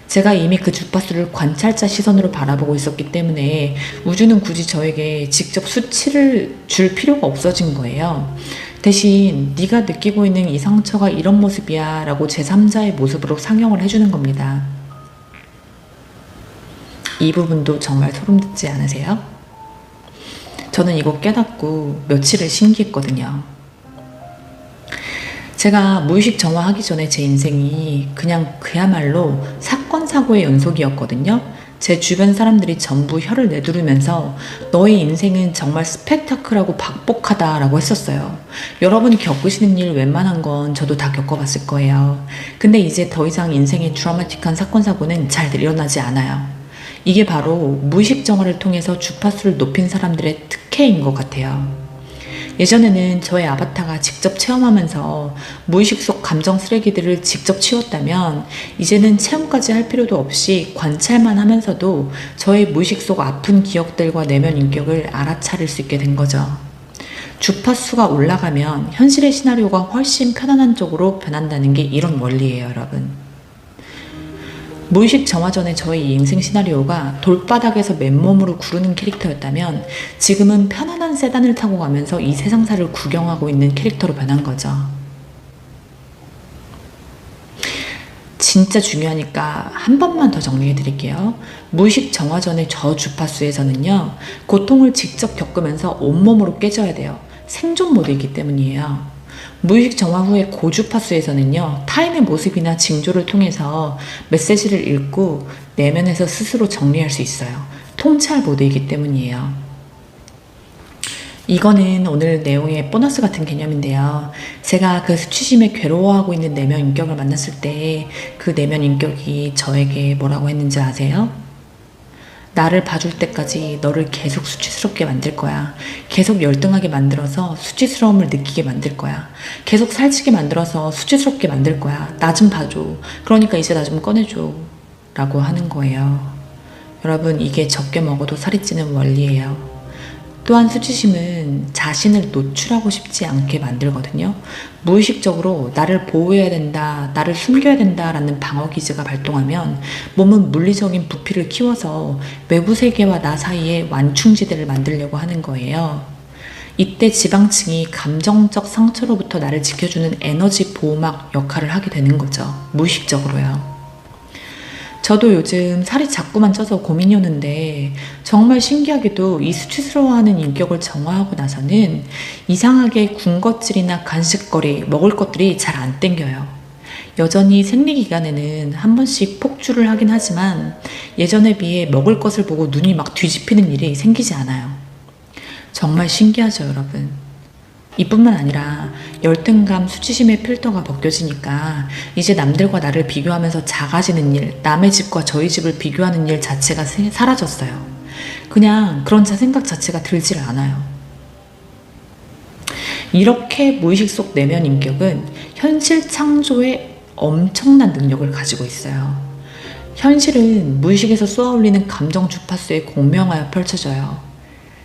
Speaker 1: 제가 이미 그 주파수를 관찰자 시선으로 바라보고 있었기 때문에 우주는 굳이 저에게 직접 수치를 줄 필요가 없어진 거예요. 대신 네가 느끼고 있는 이 상처가 이런 모습이야 라고 제3자의 모습으로 상영을 해주는 겁니다. 이 부분도 정말 소름 돋지 않으세요? 저는 이거 깨닫고 며칠을 신기했거든요. 제가 무의식 정화하기 전에 제 인생이 그냥 그야말로 사건 사고의 연속이었거든요. 제 주변 사람들이 전부 혀를 내두르면서 너의 인생은 정말 스펙타클하고 박복하다라고 했었어요. 여러분이 겪으시는 일 웬만한 건 저도 다 겪어봤을 거예요. 근데 이제 더 이상 인생의 드라마틱한 사건 사고는 잘 일어나지 않아요. 이게 바로 무의식 정화를 통해서 주파수를 높인 사람들의 특혜인 것 같아요. 예전에는 저의 아바타가 직접 체험하면서 무의식 속 감정 쓰레기들을 직접 치웠다면 이제는 체험까지 할 필요도 없이 관찰만 하면서도 저의 무의식 속 아픈 기억들과 내면 인격을 알아차릴 수 있게 된 거죠. 주파수가 올라가면 현실의 시나리오가 훨씬 편안한 쪽으로 변한다는 게 이런 원리예요, 여러분. 무의식 정화 전에 저의 인생 시나리오가 돌바닥에서 맨몸으로 구르는 캐릭터였다면 지금은 편안한 세단을 타고 가면서 이 세상사를 구경하고 있는 캐릭터로 변한 거죠. 진짜 중요하니까 한 번만 더 정리해 드릴게요. 무의식 정화 전의 저 주파수에서는요, 고통을 직접 겪으면서 온몸으로 깨져야 돼요. 생존 모드이기 때문이에요. 무의식 정화 후의 고주파수에서는요, 타인의 모습이나 징조를 통해서 메시지를 읽고 내면에서 스스로 정리할 수 있어요. 통찰 모드이기 때문이에요. 이거는 오늘 내용의 보너스 같은 개념인데요. 제가 그 수치심에 괴로워하고 있는 내면 인격을 만났을 때 그 내면 인격이 저에게 뭐라고 했는지 아세요? 나를 봐줄 때까지 너를 계속 수치스럽게 만들 거야. 계속 열등하게 만들어서 수치스러움을 느끼게 만들 거야. 계속 살찌게 만들어서 수치스럽게 만들 거야. 나 좀 봐줘. 그러니까 이제 나 좀 꺼내줘. 라고 하는 거예요. 여러분, 이게 적게 먹어도 살이 찌는 원리예요. 또한 수치심은 자신을 노출하고 싶지 않게 만들거든요. 무의식적으로 나를 보호해야 된다, 나를 숨겨야 된다라는 방어 기제가 발동하면 몸은 물리적인 부피를 키워서 외부 세계와 나 사이에 완충지대를 만들려고 하는 거예요. 이때 지방층이 감정적 상처로부터 나를 지켜주는 에너지 보호막 역할을 하게 되는 거죠. 무의식적으로요. 저도 요즘 살이 자꾸만 쪄서 고민이었는데 정말 신기하게도 이 수치스러워하는 인격을 정화하고 나서는 이상하게 군것질이나 간식거리, 먹을 것들이 잘 안 땡겨요. 여전히 생리기간에는 한 번씩 폭주를 하긴 하지만 예전에 비해 먹을 것을 보고 눈이 막 뒤집히는 일이 생기지 않아요. 정말 신기하죠, 여러분. 이뿐만 아니라 열등감, 수치심의 필터가 벗겨지니까 이제 남들과 나를 비교하면서 작아지는 일, 남의 집과 저희 집을 비교하는 일 자체가 사라졌어요. 그냥 그런 생각 자체가 들질 않아요. 이렇게 무의식 속 내면 인격은 현실 창조에 엄청난 능력을 가지고 있어요. 현실은 무의식에서 쏘아올리는 감정 주파수에 공명하여 펼쳐져요.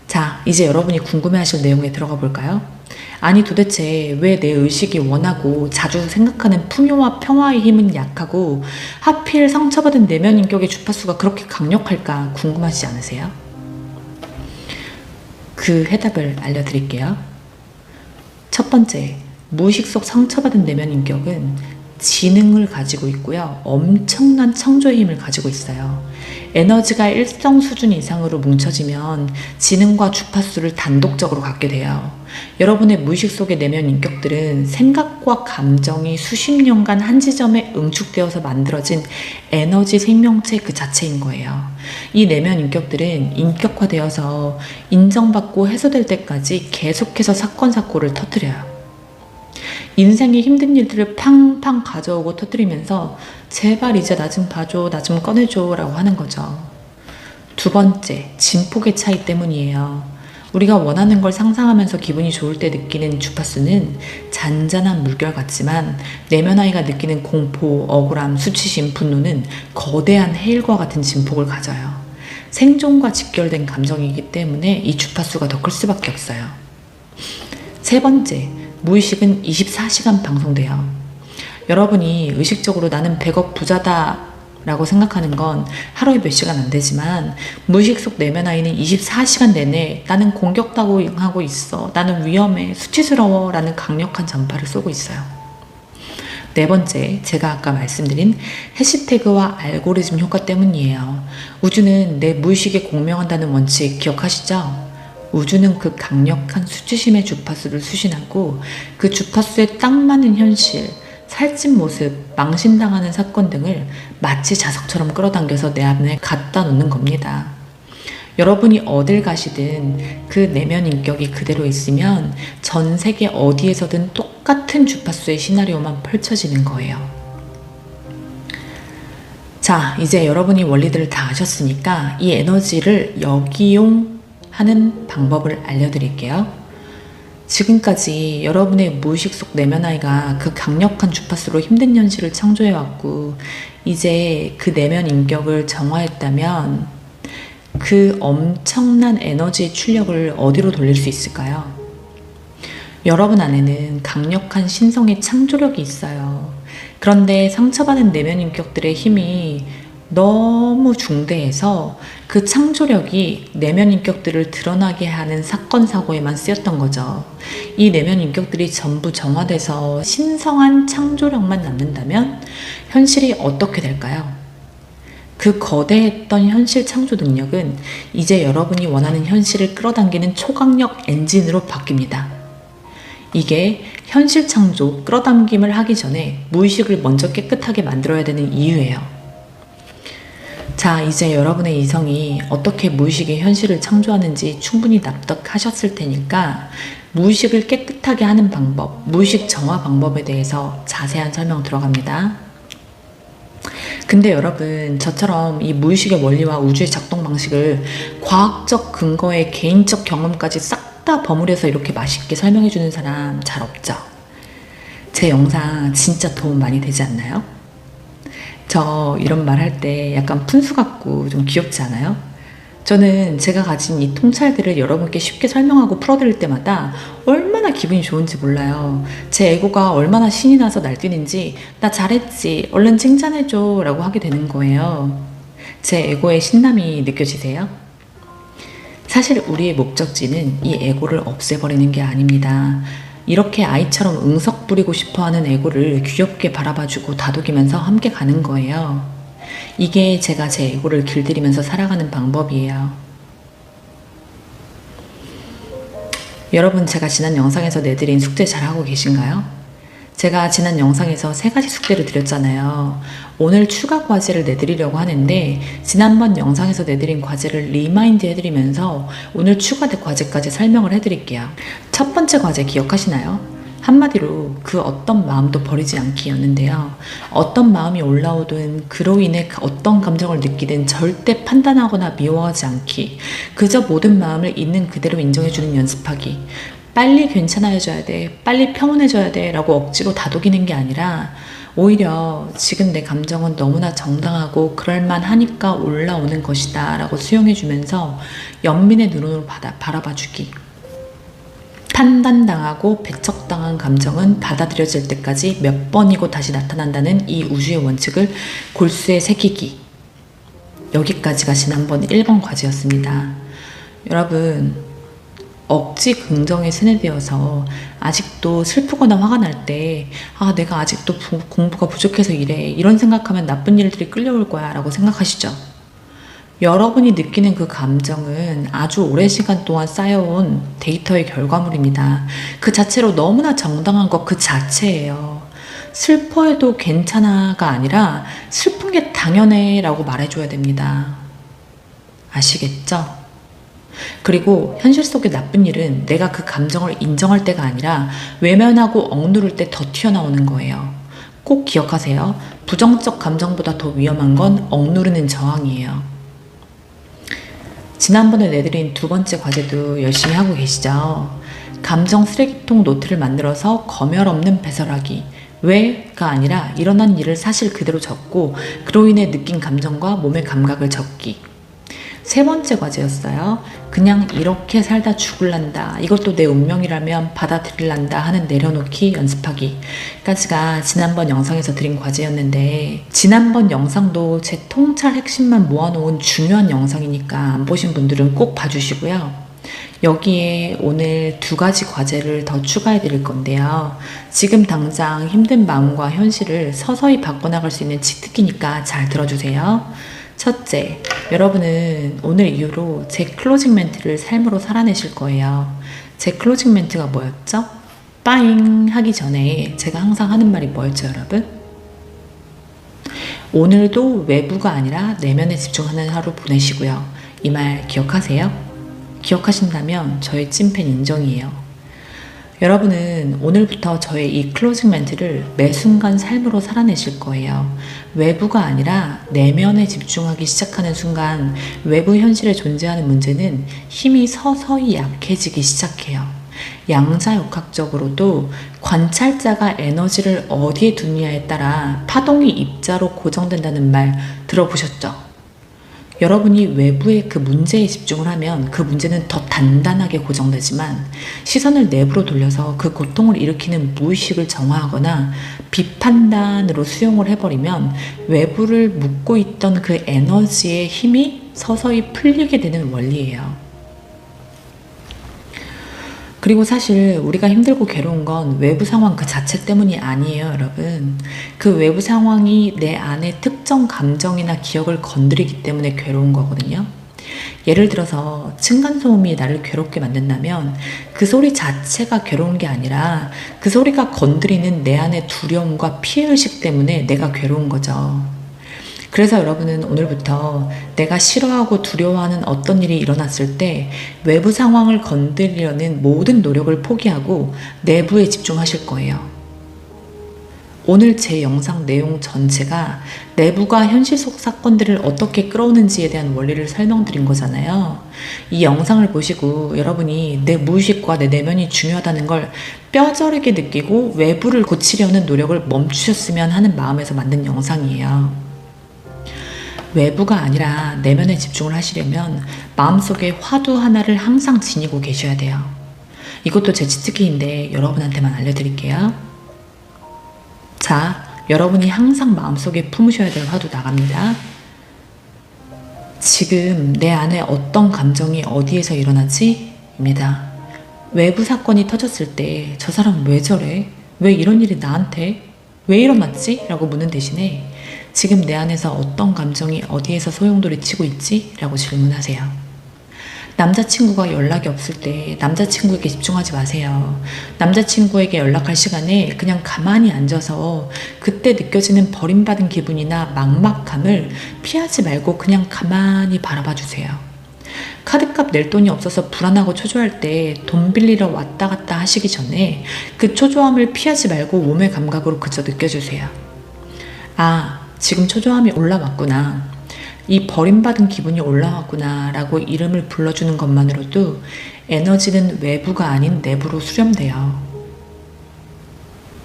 Speaker 1: 자, 이제 여러분이 궁금해하실 내용에 들어가 볼까요? 아니 도대체 왜 내 의식이 원하고 자주 생각하는 풍요와 평화의 힘은 약하고 하필 상처받은 내면 인격의 주파수가 그렇게 강력할까 궁금하지 않으세요? 그 해답을 알려드릴게요. 첫 번째, 무의식 속 상처받은 내면 인격은 지능을 가지고 있고요. 엄청난 창조의 힘을 가지고 있어요. 에너지가 일정 수준 이상으로 뭉쳐지면 지능과 주파수를 단독적으로 갖게 돼요. 여러분의 무의식 속의 내면 인격들은 생각과 감정이 수십 년간 한 지점에 응축되어서 만들어진 에너지 생명체 그 자체인 거예요. 이 내면 인격들은 인격화되어서 인정받고 해소될 때까지 계속해서 사건을 터뜨려요. 인생의 힘든 일들을 팡팡 가져오고 터뜨리면서 제발 이제 나 좀 봐줘, 나 좀 꺼내줘 라고 하는 거죠. 두 번째, 진폭의 차이 때문이에요. 우리가 원하는 걸 상상하면서 기분이 좋을 때 느끼는 주파수는 잔잔한 물결 같지만 내면 아이가 느끼는 공포, 억울함, 수치심, 분노는 거대한 해일과 같은 진폭을 가져요. 생존과 직결된 감정이기 때문에 이 주파수가 더 클 수밖에 없어요. 세 번째, 무의식은 24시간 방송돼요. 여러분이 의식적으로 나는 100억 부자다 라고 생각하는 건 하루에 몇 시간 안 되지만 무의식 속 내면 아이는 24시간 내내 나는 공격당하고 있어, 나는 위험해, 수치스러워 라는 강력한 전파를 쏘고 있어요. 네 번째, 제가 아까 말씀드린 해시태그와 알고리즘 효과 때문이에요. 우주는 내 무의식에 공명한다는 원칙 기억하시죠? 우주는 그 강력한 수치심의 주파수를 수신하고 그 주파수에 딱 맞는 현실, 살찐 모습, 망신당하는 사건 등을 마치 자석처럼 끌어당겨서 내 안에 갖다 놓는 겁니다. 여러분이 어딜 가시든 그 내면 인격이 그대로 있으면 전 세계 어디에서든 똑같은 주파수의 시나리오만 펼쳐지는 거예요. 자, 이제 여러분이 원리들을 다 아셨으니까 이 에너지를 역이용하는 방법을 알려드릴게요. 지금까지 여러분의 무의식 속 내면 아이가 그 강력한 주파수로 힘든 현실을 창조해왔고 이제 그 내면 인격을 정화했다면 그 엄청난 에너지의 출력을 어디로 돌릴 수 있을까요? 여러분 안에는 강력한 신성의 창조력이 있어요. 그런데 상처받은 내면 인격들의 힘이 너무 중대해서 그 창조력이 내면 인격들을 드러나게 하는 사건 사고에만 쓰였던 거죠. 이 내면 인격들이 전부 정화돼서 신성한 창조력만 남는다면 현실이 어떻게 될까요? 그 거대했던 현실 창조 능력은 이제 여러분이 원하는 현실을 끌어당기는 초강력 엔진으로 바뀝니다. 이게 현실 창조, 끌어당김을 하기 전에 무의식을 먼저 깨끗하게 만들어야 되는 이유예요. 자, 이제 여러분의 이성이 어떻게 무의식의 현실을 창조하는지 충분히 납득하셨을 테니까 무의식을 깨끗하게 하는 방법, 무의식 정화 방법에 대해서 자세한 설명 들어갑니다. 근데 여러분, 저처럼 이 무의식의 원리와 우주의 작동 방식을 과학적 근거에 개인적 경험까지 싹 다 버무려서 이렇게 맛있게 설명해주는 사람 잘 없죠? 제 영상 진짜 도움 많이 되지 않나요? 저 이런 말 할 때 약간 푼수 같고 좀 귀엽지 않아요? 저는 제가 가진 이 통찰들을 여러분께 쉽게 설명하고 풀어드릴 때마다 얼마나 기분이 좋은지 몰라요. 제 에고가 얼마나 신이 나서 날뛰는지 나 잘했지, 얼른 칭찬해줘 라고 하게 되는 거예요. 제 에고의 신남이 느껴지세요? 사실 우리의 목적지는 이 에고를 없애버리는 게 아닙니다. 이렇게 아이처럼 응석 부리고 싶어하는 에고를 귀엽게 바라봐주고 다독이면서 함께 가는 거예요. 이게 제가 제 에고를 길들이면서 살아가는 방법이에요. 여러분, 제가 지난 영상에서 내드린 숙제 잘하고 계신가요? 제가 지난 영상에서 3가지 숙제를 드렸잖아요. 오늘 추가 과제를 내드리려고 하는데 지난번 영상에서 내드린 과제를 리마인드 해드리면서 오늘 추가된 과제까지 설명을 해드릴게요. 첫 번째 과제 기억하시나요? 한마디로 그 어떤 마음도 버리지 않기였는데요. 어떤 마음이 올라오든 그로 인해 어떤 감정을 느끼든 절대 판단하거나 미워하지 않기, 그저 모든 마음을 있는 그대로 인정해주는 연습하기, 빨리 괜찮아져야 돼, 빨리 평온해져야 돼 라고 억지로 다독이는 게 아니라 오히려 지금 내 감정은 너무나 정당하고 그럴만하니까 올라오는 것이다 라고 수용해주면서 연민의 눈으로 바라봐주기. 판단당하고 배척당한 감정은 받아들여질 때까지 몇 번이고 다시 나타난다는 이 우주의 원칙을 골수에 새기기. 여기까지가 지난번 1번 과제였습니다. 여러분, 억지 긍정에 세뇌되어서 아직도 슬프거나 화가 날 때, 아, 내가 아직도 공부가 부족해서 이래. 이런 생각하면 나쁜 일들이 끌려올 거야. 라고 생각하시죠. 여러분이 느끼는 그 감정은 아주 오랜 시간 동안 쌓여온 데이터의 결과물입니다. 그 자체로 너무나 정당한 것 그 자체예요. 슬퍼해도 괜찮아가 아니라 슬픈 게 당연해 라고 말해줘야 됩니다. 아시겠죠? 그리고 현실 속의 나쁜 일은 내가 그 감정을 인정할 때가 아니라 외면하고 억누를 때 더 튀어나오는 거예요. 꼭 기억하세요. 부정적 감정보다 더 위험한 건 억누르는 저항이에요. 지난번에 내드린 두 번째 과제도 열심히 하고 계시죠? 감정 쓰레기통 노트를 만들어서 검열 없는 배설하기. 왜가 아니라 일어난 일을 사실 그대로 적고 그로 인해 느낀 감정과 몸의 감각을 적기. 세 번째 과제였어요. 그냥 이렇게 살다 죽을란다. 이것도 내 운명이라면 받아들일란다 하는 내려놓기 연습하기까지가 지난번 영상에서 드린 과제였는데, 지난번 영상도 제 통찰 핵심만 모아놓은 중요한 영상이니까 안 보신 분들은 꼭 봐주시고요. 여기에 오늘 두 가지 과제를 더 추가해 드릴 건데요. 지금 당장 힘든 마음과 현실을 서서히 바꿔나갈 수 있는 치트키니까 잘 들어주세요. 첫째, 여러분은 오늘 이후로 제 클로징 멘트를 삶으로 살아내실 거예요. 제 클로징 멘트가 뭐였죠? 빠잉 하기 전에 제가 항상 하는 말이 뭐였죠, 여러분? 오늘도 외부가 아니라 내면에 집중하는 하루 보내시고요. 이 말 기억하세요? 기억하신다면 저의 찐팬 인정이에요. 여러분은 오늘부터 저의 이 클로징 멘트를 매 순간 삶으로 살아내실 거예요. 외부가 아니라 내면에 집중하기 시작하는 순간 외부 현실에 존재하는 문제는 힘이 서서히 약해지기 시작해요. 양자역학적으로도 관찰자가 에너지를 어디에 두느냐에 따라 파동이 입자로 고정된다는 말 들어보셨죠? 여러분이 외부의 그 문제에 집중을 하면 그 문제는 더 단단하게 고정되지만, 시선을 내부로 돌려서 그 고통을 일으키는 무의식을 정화하거나 비판단으로 수용을 해버리면 외부를 묶고 있던 그 에너지의 힘이 서서히 풀리게 되는 원리예요. 그리고 사실 우리가 힘들고 괴로운 건 외부 상황 그 자체 때문이 아니에요, 여러분. 그 외부 상황이 내 안에 특정 감정이나 기억을 건드리기 때문에 괴로운 거거든요. 예를 들어서 층간소음이 나를 괴롭게 만든다면 그 소리 자체가 괴로운 게 아니라 그 소리가 건드리는 내 안의 두려움과 피해의식 때문에 내가 괴로운 거죠. 그래서 여러분은 오늘부터 내가 싫어하고 두려워하는 어떤 일이 일어났을 때 외부 상황을 건드리려는 모든 노력을 포기하고 내부에 집중하실 거예요. 오늘 제 영상 내용 전체가 내부가 현실 속 사건들을 어떻게 끌어오는지에 대한 원리를 설명드린 거잖아요. 이 영상을 보시고 여러분이 내 무의식과 내 내면이 중요하다는 걸 뼈저리게 느끼고 외부를 고치려는 노력을 멈추셨으면 하는 마음에서 만든 영상이에요. 외부가 아니라 내면에 집중을 하시려면 마음속에 화두 하나를 항상 지니고 계셔야 돼요. 이것도 제 치트키인데 여러분한테만 알려드릴게요. 자, 여러분이 항상 마음속에 품으셔야 될 화두 나갑니다. 지금 내 안에 어떤 감정이 어디에서 일어나지? 입니다. 외부 사건이 터졌을 때 저 사람 왜 저래? 왜 이런 일이 나한테? 왜 일어났지? 라고 묻는 대신에 지금 내 안에서 어떤 감정이 어디에서 소용돌이 치고 있지? 라고 질문하세요. 남자친구가 연락이 없을 때 남자친구에게 집중하지 마세요. 남자친구에게 연락할 시간에 그냥 가만히 앉아서 그때 느껴지는 버림받은 기분이나 막막함을 피하지 말고 그냥 가만히 바라봐 주세요. 카드값 낼 돈이 없어서 불안하고 초조할 때 돈 빌리러 왔다 갔다 하시기 전에 그 초조함을 피하지 말고 몸의 감각으로 그저 느껴주세요. 아, 지금 초조함이 올라왔구나. 이 버림받은 기분이 올라왔구나 라고 이름을 불러주는 것만으로도 에너지는 외부가 아닌 내부로 수렴돼요.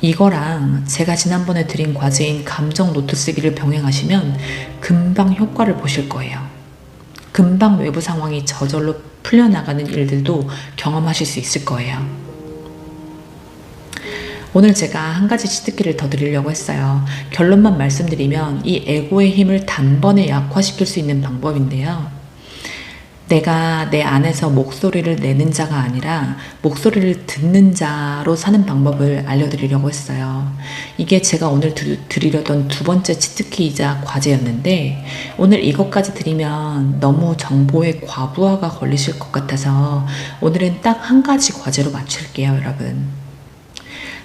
Speaker 1: 이거랑 제가 지난번에 드린 과제인 감정 노트 쓰기를 병행하시면 금방 효과를 보실 거예요. 금방 외부 상황이 저절로 풀려나가는 일들도 경험하실 수 있을 거예요. 오늘 제가 한 가지 치트키를 더 드리려고 했어요. 결론만 말씀드리면 이 에고의 힘을 단번에 약화시킬 수 있는 방법인데요. 내가 내 안에서 목소리를 내는 자가 아니라 목소리를 듣는 자로 사는 방법을 알려드리려고 했어요. 이게 제가 오늘 드리려던 두 번째 치트키이자 과제였는데 오늘 이것까지 드리면 너무 정보의 과부하가 걸리실 것 같아서 오늘은 딱 한 가지 과제로 맞출게요, 여러분.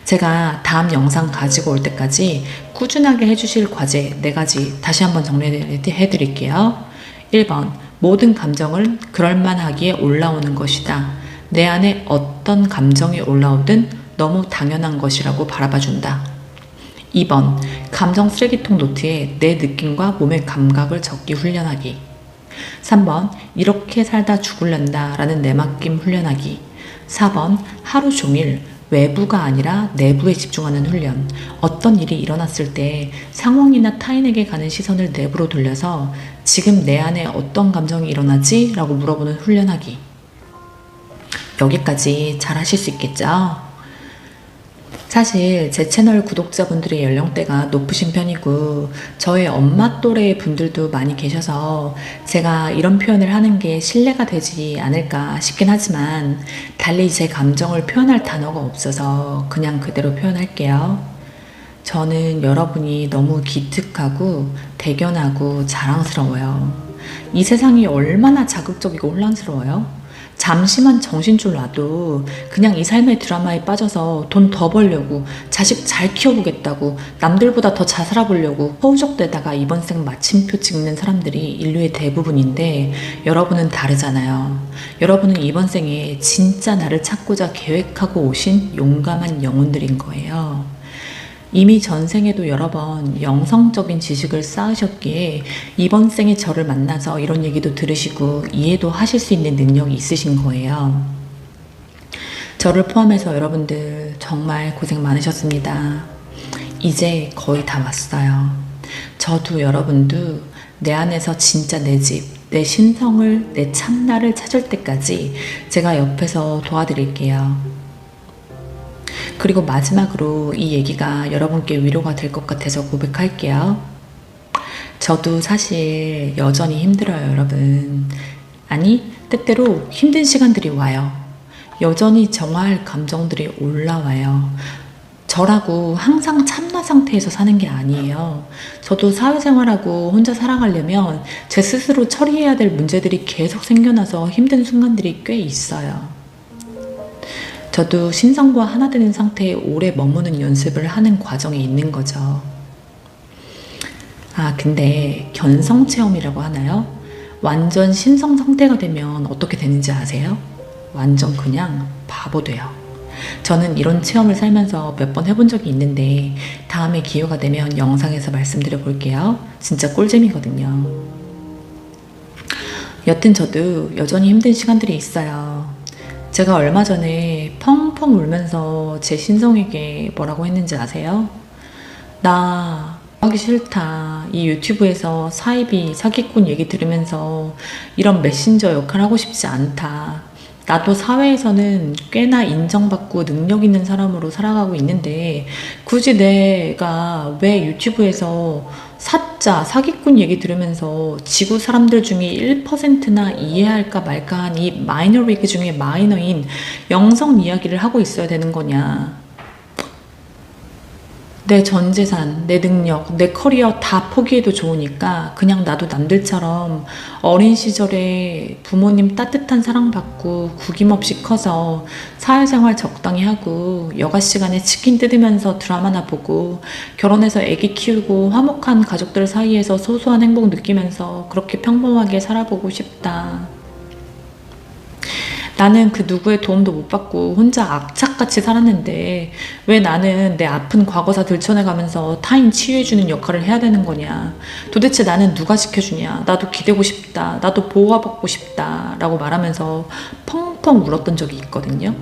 Speaker 1: 제가 다음 영상 가지고 올 때까지 꾸준하게 해주실 과제 4가지 다시 한번 정리해 드릴게요. 1번, 모든 감정은 그럴만하기에 올라오는 것이다. 내 안에 어떤 감정이 올라오든 너무 당연한 것이라고 바라봐준다. 2번, 감정 쓰레기통 노트에 내 느낌과 몸의 감각을 적기 훈련하기. 3번, 이렇게 살다 죽을란다 라는 내맡김 훈련하기. 4번, 하루 종일 외부가 아니라 내부에 집중하는 훈련. 어떤 일이 일어났을 때 상황이나 타인에게 가는 시선을 내부로 돌려서 지금 내 안에 어떤 감정이 일어나지? 라고 물어보는 훈련하기. 여기까지 잘 하실 수 있겠죠? 사실 제 채널 구독자분들의 연령대가 높으신 편이고 저의 엄마 또래의 분들도 많이 계셔서 제가 이런 표현을 하는 게 신뢰가 되지 않을까 싶긴 하지만 달리 제 감정을 표현할 단어가 없어서 그냥 그대로 표현할게요. 저는 여러분이 너무 기특하고 대견하고 자랑스러워요. 이 세상이 얼마나 자극적이고 혼란스러워요? 잠시만 정신줄 놔도 그냥 이 삶의 드라마에 빠져서 돈 더 벌려고 자식 잘 키워보겠다고 남들보다 더 잘 살아보려고 허우적대다가 이번 생 마침표 찍는 사람들이 인류의 대부분인데 여러분은 다르잖아요. 여러분은 이번 생에 진짜 나를 찾고자 계획하고 오신 용감한 영혼들인 거예요. 이미 전생에도 여러 번 영성적인 지식을 쌓으셨기에 이번 생에 저를 만나서 이런 얘기도 들으시고 이해도 하실 수 있는 능력이 있으신 거예요. 저를 포함해서 여러분들 정말 고생 많으셨습니다. 이제 거의 다 왔어요. 저도 여러분도 내 안에서 진짜 내 집, 내 신성을, 내 참나를 찾을 때까지 제가 옆에서 도와드릴게요. 그리고 마지막으로 이 얘기가 여러분께 위로가 될 것 같아서 고백할게요. 저도 사실 여전히 힘들어요, 여러분. 아니, 때때로 힘든 시간들이 와요. 여전히 정화할 감정들이 올라와요. 저라고 항상 참나 상태에서 사는 게 아니에요. 저도 사회생활하고 혼자 살아가려면 제 스스로 처리해야 될 문제들이 계속 생겨나서 힘든 순간들이 꽤 있어요. 저도 신성과 하나 되는 상태에 오래 머무는 연습을 하는 과정에 있는 거죠. 근데 견성체험이라고 하나요? 완전 신성 상태가 되면 어떻게 되는지 아세요? 완전 그냥 바보 돼요. 저는 이런 체험을 살면서 몇 번 해본 적이 있는데 다음에 기회가 되면 영상에서 말씀드려 볼게요. 진짜 꿀잼이거든요. 여튼 저도 여전히 힘든 시간들이 있어요. 제가 얼마 전에 펑펑 울면서 제 신성에게 뭐라고 했는지 아세요? 나 하기 싫다. 이 유튜브에서 사이비 사기꾼 얘기 들으면서 이런 메신저 역할 하고 싶지 않다. 나도 사회에서는 꽤나 인정받고 능력 있는 사람으로 살아가고 있는데 굳이 내가 왜 유튜브에서 사짜 사기꾼 얘기 들으면서 지구 사람들 중에 1%나 이해할까 말까 한 이 마이너리그 중에 마이너인 영성 이야기를 하고 있어야 되는 거냐. 내 전 재산, 내 능력, 내 커리어 다 포기해도 좋으니까 그냥 나도 남들처럼 어린 시절에 부모님 따뜻한 사랑받고 구김없이 커서 사회생활 적당히 하고 여가 시간에 치킨 뜯으면서 드라마나 보고 결혼해서 아기 키우고 화목한 가족들 사이에서 소소한 행복 느끼면서 그렇게 평범하게 살아보고 싶다. 나는 그 누구의 도움도 못 받고 혼자 악착같이 살았는데 왜 나는 내 아픈 과거사 들춰내가면서 타인 치유해주는 역할을 해야 되는 거냐. 도대체 나는 누가 지켜주냐. 나도 기대고 싶다. 나도 보호받고 싶다. 라고 말하면서 펑펑 울었던 적이 있거든요.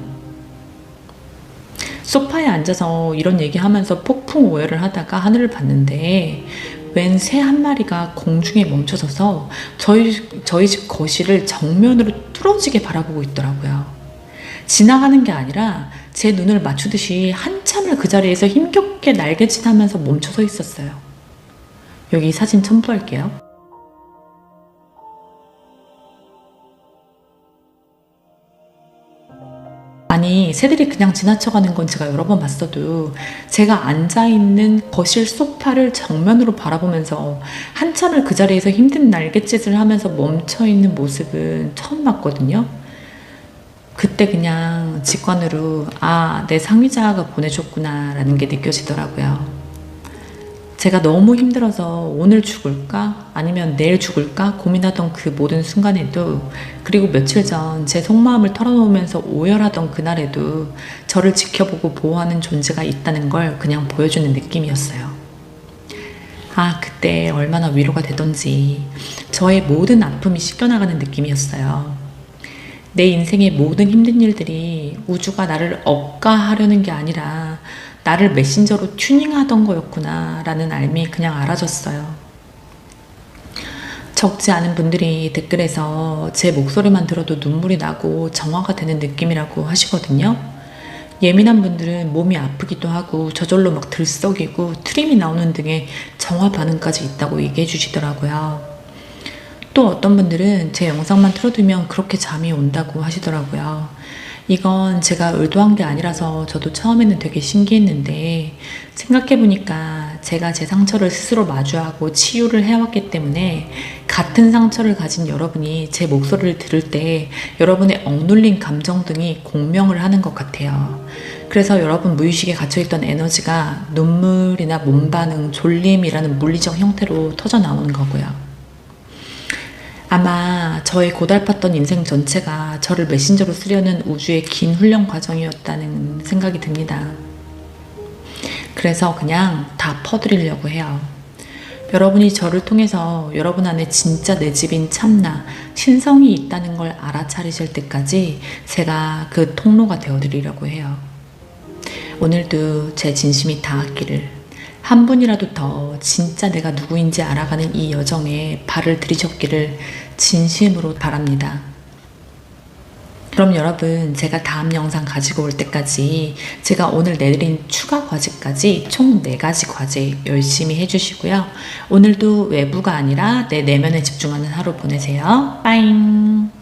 Speaker 1: 소파에 앉아서 이런 얘기하면서 폭풍 오열을 하다가 하늘을 봤는데 웬 새 한 마리가 공중에 멈춰서서 저희 집 거실을 정면으로 뚫어지게 바라보고 있더라고요. 지나가는 게 아니라 제 눈을 맞추듯이 한참을 그 자리에서 힘겹게 날개짓하면서 멈춰서 있었어요. 여기 사진 첨부할게요. 새들이 그냥 지나쳐가는 건 제가 여러 번 봤어도 제가 앉아있는 거실 소파를 정면으로 바라보면서 한참을 그 자리에서 힘든 날갯짓을 하면서 멈춰있는 모습은 처음 봤거든요. 그때 그냥 직관으로 내 상위자가 보내줬구나 라는 게 느껴지더라고요. 제가 너무 힘들어서 오늘 죽을까 아니면 내일 죽을까 고민하던 그 모든 순간에도, 그리고 며칠 전 제 속마음을 털어놓으면서 오열하던 그날에도 저를 지켜보고 보호하는 존재가 있다는 걸 그냥 보여주는 느낌이었어요. 그때 얼마나 위로가 되던지 저의 모든 아픔이 씻겨나가는 느낌이었어요. 내 인생의 모든 힘든 일들이 우주가 나를 억가하려는 게 아니라 나를 메신저로 튜닝하던 거였구나 라는 알미 그냥 알아졌어요. 적지 않은 분들이 댓글에서 제 목소리만 들어도 눈물이 나고 정화가 되는 느낌이라고 하시거든요. 예민한 분들은 몸이 아프기도 하고 저절로 막 들썩이고 트림이 나오는 등의 정화 반응까지 있다고 얘기해 주시더라고요. 또 어떤 분들은 제 영상만 틀어두면 그렇게 잠이 온다고 하시더라고요. 이건 제가 의도한 게 아니라서 저도 처음에는 되게 신기했는데, 생각해보니까 제가 제 상처를 스스로 마주하고 치유를 해왔기 때문에 같은 상처를 가진 여러분이 제 목소리를 들을 때 여러분의 억눌린 감정 등이 공명을 하는 것 같아요. 그래서 여러분 무의식에 갇혀있던 에너지가 눈물이나 몸 반응, 졸림이라는 물리적 형태로 터져 나오는 거고요. 아마 저의 고달팠던 인생 전체가 저를 메신저로 쓰려는 우주의 긴 훈련 과정이었다는 생각이 듭니다. 그래서 그냥 다 퍼드리려고 해요. 여러분이 저를 통해서 여러분 안에 진짜 내 집인 참나, 신성이 있다는 걸 알아차리실 때까지 제가 그 통로가 되어드리려고 해요. 오늘도 제 진심이 닿았기를, 한 분이라도 더 진짜 내가 누구인지 알아가는 이 여정에 발을 들이셨기를 진심으로 바랍니다. 그럼 여러분, 제가 다음 영상 가지고 올 때까지 제가 오늘 내드린 추가 과제까지 총 4가지 과제 열심히 해주시고요. 오늘도 외부가 아니라 내 내면에 집중하는 하루 보내세요. 빠잉.